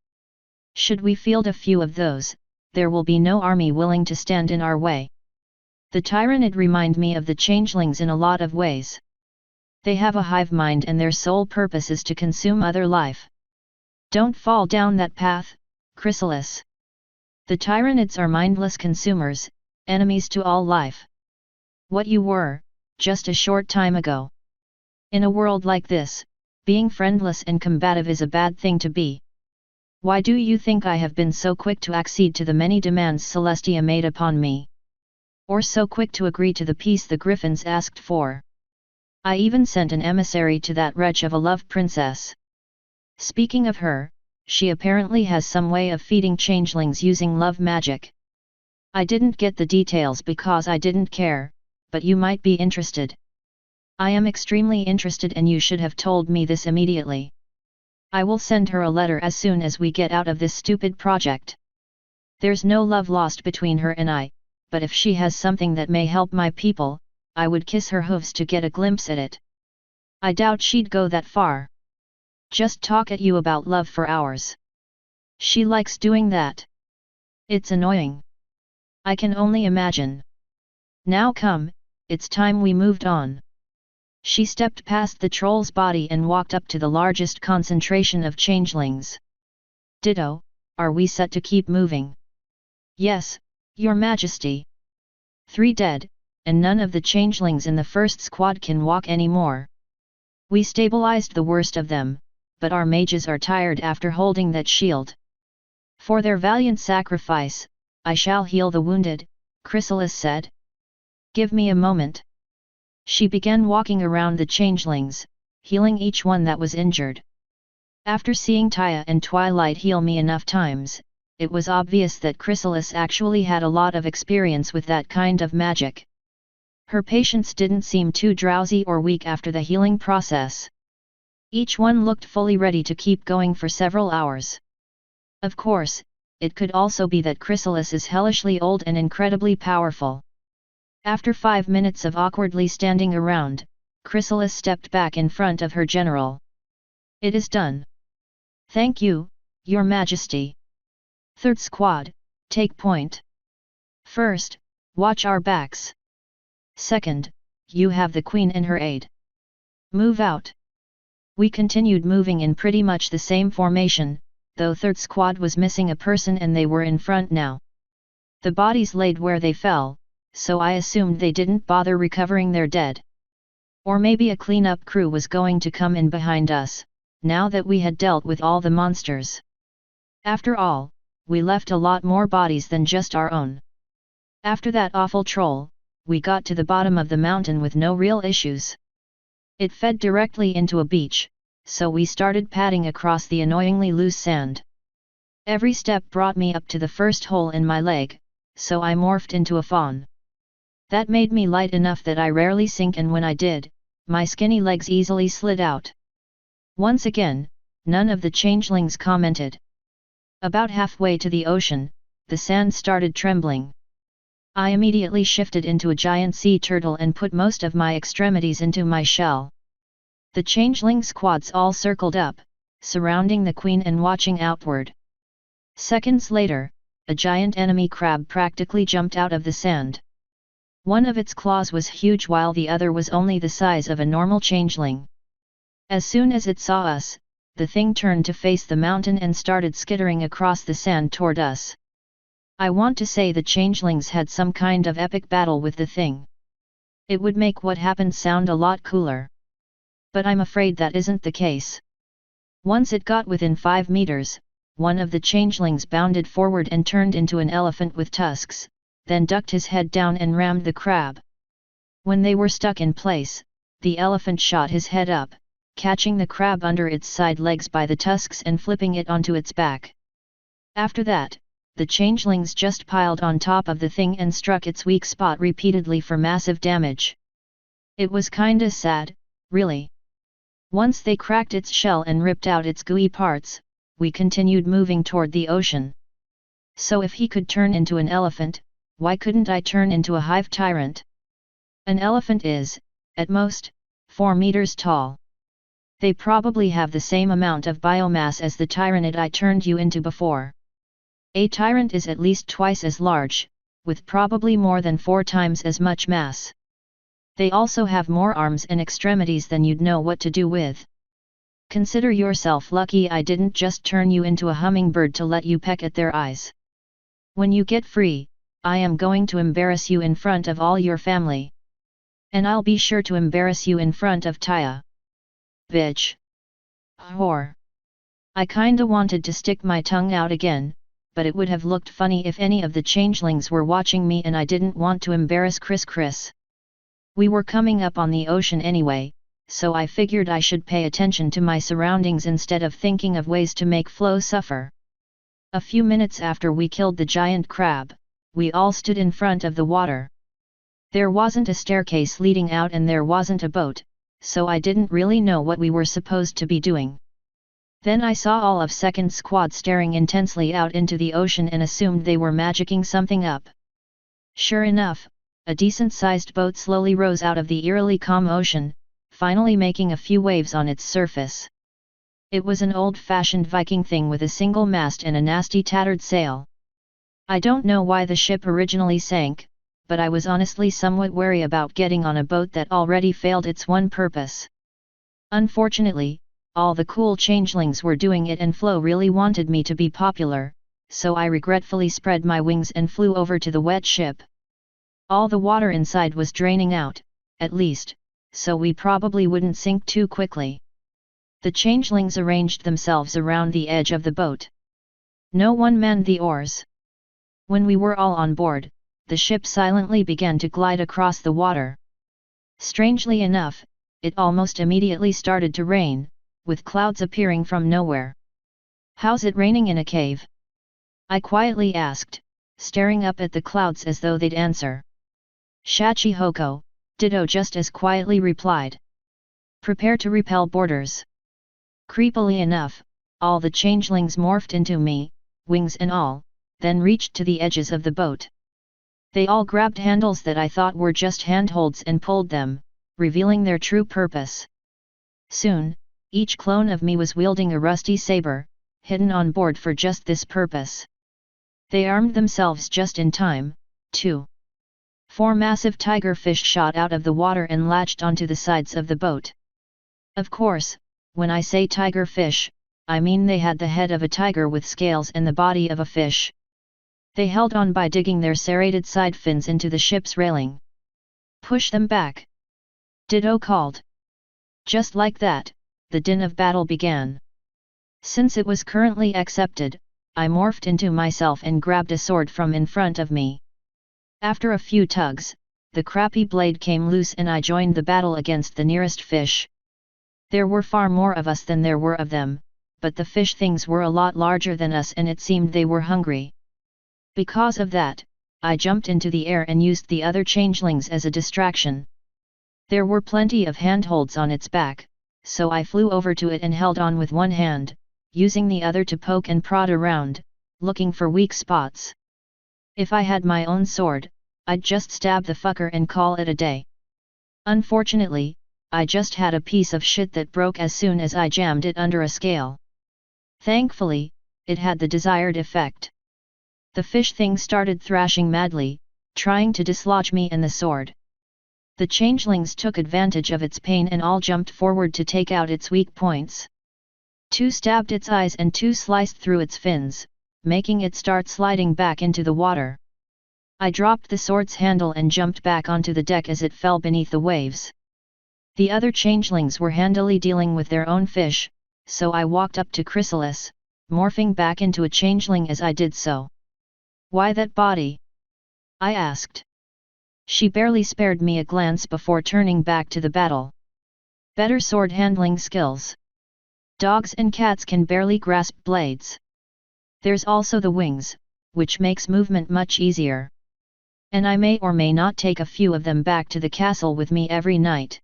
Should we field a few of those, there will be no army willing to stand in our way. The tyrannid remind me of the changelings in a lot of ways. They have a hive mind and their sole purpose is to consume other life. Don't fall down that path, Chrysalis. The tyrannids are mindless consumers, enemies to all life. What you were, just a short time ago. In a world like this, being friendless and combative is a bad thing to be. Why do you think I have been so quick to accede to the many demands Celestia made upon me? Or so quick to agree to the peace the Griffins asked for? I even sent an emissary to that wretch of a love princess. Speaking of her, she apparently has some way of feeding changelings using love magic. I didn't get the details because I didn't care, but you might be interested. I am extremely interested and you should have told me this immediately. I will send her a letter as soon as we get out of this stupid project. There's no love lost between her and I, but if she has something that may help my people, I would kiss her hooves to get a glimpse at it. I doubt she'd go that far. Just talk at you about love for hours. She likes doing that. It's annoying. I can only imagine. Now come, it's time we moved on. She stepped past the troll's body and walked up to the largest concentration of changelings. Ditto, are we set to keep moving? Yes, Your Majesty. 3 dead, and none of the changelings in the first squad can walk anymore. We stabilized the worst of them, but our mages are tired after holding that shield. For their valiant sacrifice, I shall heal the wounded, Chrysalis said. Give me a moment. She began walking around the changelings, healing each one that was injured. After seeing Taya and Twilight heal me enough times, it was obvious that Chrysalis actually had a lot of experience with that kind of magic. Her patients didn't seem too drowsy or weak after the healing process. Each one looked fully ready to keep going for several hours. Of course, it could also be that Chrysalis is hellishly old and incredibly powerful. After 5 minutes of awkwardly standing around, Chrysalis stepped back in front of her general. It is done. Thank you, Your Majesty. Third squad, take point. First, watch our backs. Second, you have the queen and her aide. Move out. We continued moving in pretty much the same formation, though third squad was missing a person and they were in front now. The bodies laid where they fell, so I assumed they didn't bother recovering their dead. Or maybe a cleanup crew was going to come in behind us, now that we had dealt with all the monsters. After all, we left a lot more bodies than just our own. After that awful troll, we got to the bottom of the mountain with no real issues. It fed directly into a beach, so we started padding across the annoyingly loose sand. Every step brought me up to the first hole in my leg, so I morphed into a fawn. That made me light enough that I rarely sink, and when I did, my skinny legs easily slid out. Once again, none of the changelings commented. About halfway to the ocean, the sand started trembling. I immediately shifted into a giant sea turtle and put most of my extremities into my shell. The changeling squads all circled up, surrounding the queen and watching outward. Seconds later, a giant enemy crab practically jumped out of the sand. One of its claws was huge while the other was only the size of a normal changeling. As soon as it saw us, the thing turned to face the mountain and started skittering across the sand toward us. I want to say the changelings had some kind of epic battle with the thing. It would make what happened sound a lot cooler. But I'm afraid that isn't the case. Once it got within 5 meters, one of the changelings bounded forward and turned into an elephant with tusks, then ducked his head down and rammed the crab. When they were stuck in place, the elephant shot his head up, catching the crab under its side legs by the tusks and flipping it onto its back. After that, the changelings just piled on top of the thing and struck its weak spot repeatedly for massive damage. It was kinda sad, really. Once they cracked its shell and ripped out its gooey parts, we continued moving toward the ocean. So if he could turn into an elephant, why couldn't I turn into a hive tyrant? An elephant is, at most, 4 meters tall. They probably have the same amount of biomass as the tyrannid I turned you into before. A tyrant is at least twice as large, with probably more than 4 times as much mass. They also have more arms and extremities than you'd know what to do with. Consider yourself lucky I didn't just turn you into a hummingbird to let you peck at their eyes. When you get free, I am going to embarrass you in front of all your family. And I'll be sure to embarrass you in front of Taya. Bitch. Whore. I kinda wanted to stick my tongue out again, but it would have looked funny if any of the changelings were watching me and I didn't want to embarrass Chris. We were coming up on the ocean anyway, so I figured I should pay attention to my surroundings instead of thinking of ways to make Flo suffer. A few minutes after we killed the giant crab, we all stood in front of the water. There wasn't a staircase leading out and there wasn't a boat, so I didn't really know what we were supposed to be doing. Then I saw all of second squad staring intensely out into the ocean and assumed they were magicking something up. Sure enough, a decent-sized boat slowly rose out of the eerily calm ocean, finally making a few waves on its surface. It was an old-fashioned Viking thing with a single mast and a nasty tattered sail. I don't know why the ship originally sank, but I was honestly somewhat wary about getting on a boat that already failed its one purpose. Unfortunately, all the cool changelings were doing it and Flo really wanted me to be popular, so I regretfully spread my wings and flew over to the wet ship. All the water inside was draining out, at least, so we probably wouldn't sink too quickly. The changelings arranged themselves around the edge of the boat. No one manned the oars. When we were all on board, the ship silently began to glide across the water. Strangely enough, it almost immediately started to rain, with clouds appearing from nowhere. "How's it raining in a cave?" I quietly asked, staring up at the clouds as though they'd answer. "Shachihoko," Ditto just as quietly replied. "Prepare to repel boarders." Creepily enough, all the changelings morphed into me, wings and all, then reached to the edges of the boat. They all grabbed handles that I thought were just handholds and pulled them, revealing their true purpose. Soon, each clone of me was wielding a rusty saber, hidden on board for just this purpose. They armed themselves just in time, too. 4 massive tiger fish shot out of the water and latched onto the sides of the boat. Of course, when I say tiger fish, I mean they had the head of a tiger with scales and the body of a fish. They held on by digging their serrated side fins into the ship's railing. "Push them back!" Ditto called. Just like that, the din of battle began. Since it was currently accepted, I morphed into myself and grabbed a sword from in front of me. After a few tugs, the crappy blade came loose and I joined the battle against the nearest fish. There were far more of us than there were of them, but the fish things were a lot larger than us and it seemed they were hungry. Because of that, I jumped into the air and used the other changelings as a distraction. There were plenty of handholds on its back, so I flew over to it and held on with one hand, using the other to poke and prod around, looking for weak spots. If I had my own sword, I'd just stab the fucker and call it a day. Unfortunately, I just had a piece of shit that broke as soon as I jammed it under a scale. Thankfully, it had the desired effect. The fish thing started thrashing madly, trying to dislodge me and the sword. The changelings took advantage of its pain and all jumped forward to take out its weak points. 2 stabbed its eyes and 2 sliced through its fins, making it start sliding back into the water. I dropped the sword's handle and jumped back onto the deck as it fell beneath the waves. The other changelings were handily dealing with their own fish, so I walked up to Chrysalis, morphing back into a changeling as I did so. "Why that body?" I asked. She barely spared me a glance before turning back to the battle. "Better sword handling skills. Dogs and cats can barely grasp blades. There's also the wings, which makes movement much easier. And I may or may not take a few of them back to the castle with me every night.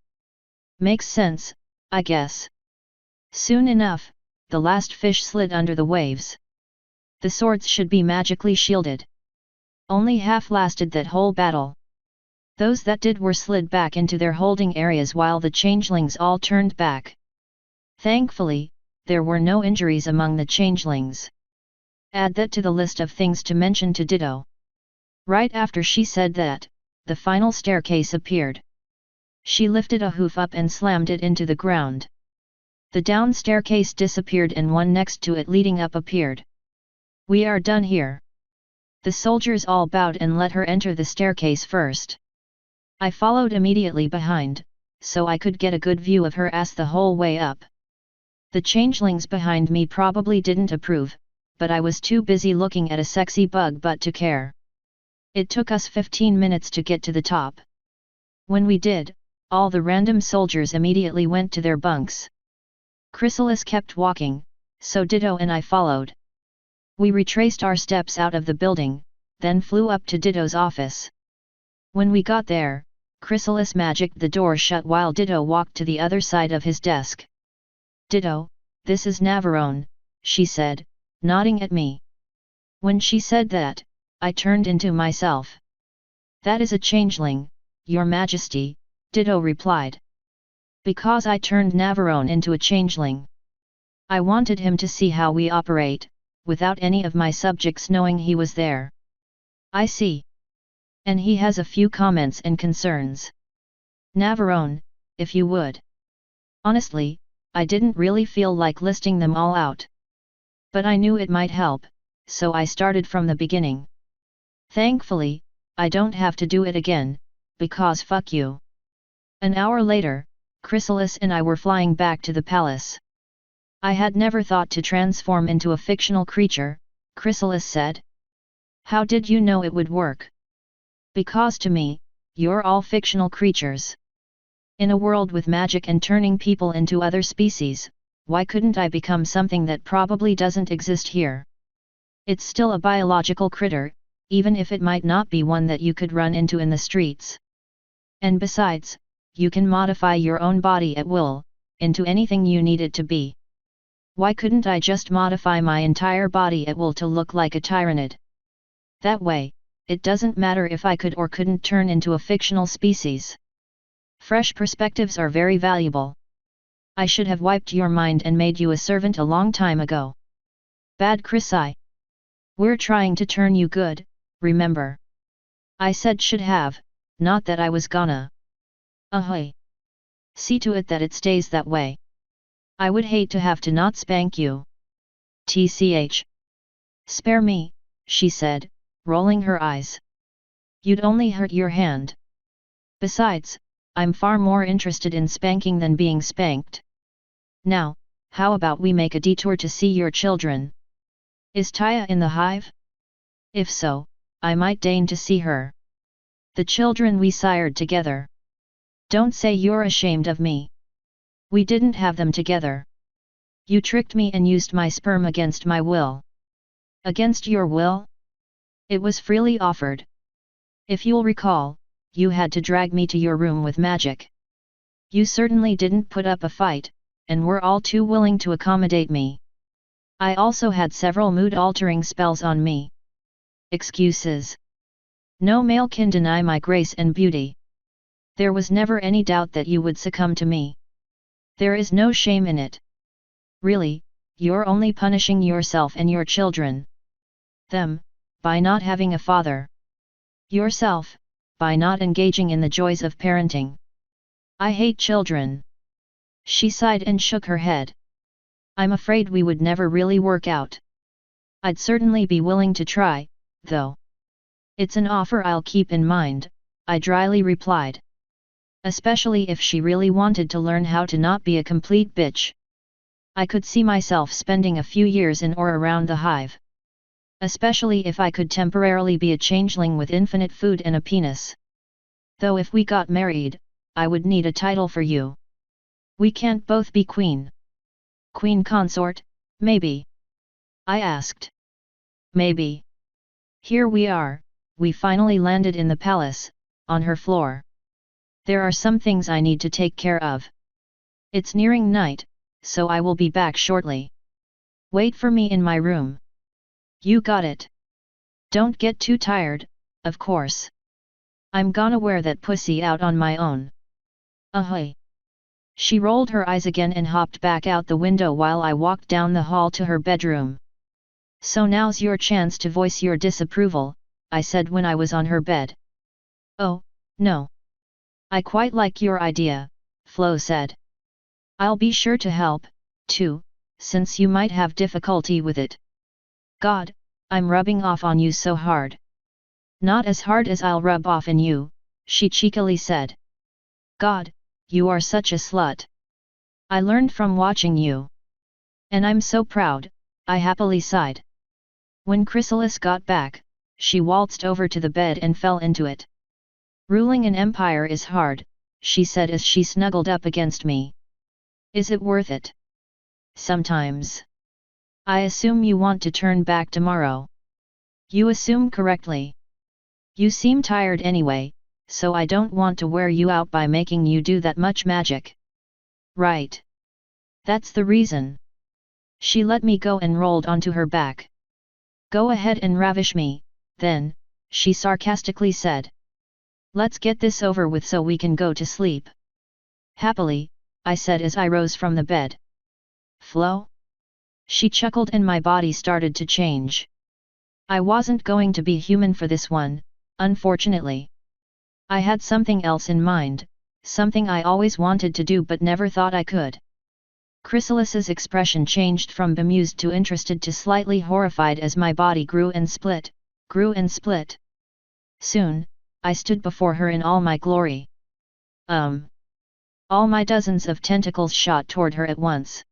Makes sense, I guess." Soon enough, the last fish slid under the waves. The swords should be magically shielded. Only half lasted that whole battle. Those that did were slid back into their holding areas while the changelings all turned back. Thankfully, there were no injuries among the changelings. Add that to the list of things to mention to Ditto. Right after she said that, the final staircase appeared. She lifted a hoof up and slammed it into the ground. The down staircase disappeared and one next to it leading up appeared. "We are done here." The soldiers all bowed and let her enter the staircase first. I followed immediately behind, so I could get a good view of her ass the whole way up. The changelings behind me probably didn't approve, but I was too busy looking at a sexy bug butt to care. It took us 15 minutes to get to the top. When we did, all the random soldiers immediately went to their bunks. Chrysalis kept walking, so Ditto and I followed. We retraced our steps out of the building, then flew up to Ditto's office. When we got there, Chrysalis magicked the door shut while Ditto walked to the other side of his desk. "Ditto, this is Navarone," she said, nodding at me. When she said that, I turned into myself. "That is a changeling, Your Majesty," Ditto replied. "Because I turned Navarone into a changeling. I wanted him to see how we operate, without any of my subjects knowing he was there." "I see. And he has a few comments and concerns. Navarone, if you would. Honestly, I didn't really feel like listing them all out. But I knew it might help, so I started from the beginning. Thankfully, I don't have to do it again, because fuck you. An hour later, Chrysalis and I were flying back to the palace. I had never thought to transform into a fictional creature, Chrysalis said. How did you know it would work? Because to me, you're all fictional creatures. In a world with magic and turning people into other species, why couldn't I become something that probably doesn't exist here? It's still a biological critter, even if it might not be one that you could run into in the streets. And besides, you can modify your own body at will, into anything you need it to be. Why couldn't I just modify my entire body at will to look like a tyrannid? That way, it doesn't matter if I could or couldn't turn into a fictional species. Fresh perspectives are very valuable. I should have wiped your mind and made you a servant a long time ago. Bad Chrissy. We're trying to turn you good, remember? I said should have, not that I was gonna. Ahoy. See to it that it stays that way. I would hate to have to not spank you. TCH. Spare me, she said, rolling her eyes. You'd only hurt your hand. Besides, I'm far more interested in spanking than being spanked. Now, how about we make a detour to see your children? Is Taya in the hive? If so, I might deign to see her. The children we sired together. Don't say you're ashamed of me. We didn't have them together. You tricked me and used my sperm against my will. Against your will? It was freely offered. If you'll recall, you had to drag me to your room with magic. You certainly didn't put up a fight, and were all too willing to accommodate me. I also had several mood-altering spells on me. Excuses. No male can deny my grace and beauty. There was never any doubt that you would succumb to me. There is no shame in it. Really, you're only punishing yourself and your children. Them, by not having a father. Yourself, by not engaging in the joys of parenting. I hate children. She sighed and shook her head. I'm afraid we would never really work out. I'd certainly be willing to try, though. It's an offer I'll keep in mind, I dryly replied. Especially if she really wanted to learn how to not be a complete bitch. I could see myself spending a few years in or around the hive. Especially if I could temporarily be a changeling with infinite food and a penis. Though if we got married, I would need a title for you. We can't both be queen. Queen consort, maybe? I asked. Maybe. Here we are, we finally landed in the palace, on her floor. There are some things I need to take care of. It's nearing night, so I will be back shortly. Wait for me in my room. You got it. Don't get too tired, of course. I'm gonna wear that pussy out on my own. Ahoy. She rolled her eyes again and hopped back out the window while I walked down the hall to her bedroom. So now's your chance to voice your disapproval, I said when I was on her bed. Oh, no. I quite like your idea, Flo said. I'll be sure to help, too, since you might have difficulty with it. God, I'm rubbing off on you so hard. Not as hard as I'll rub off in you, she cheekily said. God, you are such a slut. I learned from watching you. And I'm so proud, I happily sighed. When Chrysalis got back, she waltzed over to the bed and fell into it. Ruling an empire is hard, she said as she snuggled up against me. Is it worth it? Sometimes. I assume you want to turn back tomorrow. You assume correctly. You seem tired anyway, so I don't want to wear you out by making you do that much magic. Right. That's the reason. She let me go and rolled onto her back. Go ahead and ravish me, then, she sarcastically said. Let's get this over with so we can go to sleep. Happily, I said as I rose from the bed. Flo? She chuckled and my body started to change. I wasn't going to be human for this one, Unfortunately, I had something else in mind, something I always wanted to do but never thought I could. Chrysalis's expression changed from bemused to interested to slightly horrified as my body grew and split, grew and split. Soon, I stood before her in all my glory. All my dozens of tentacles shot toward her at once.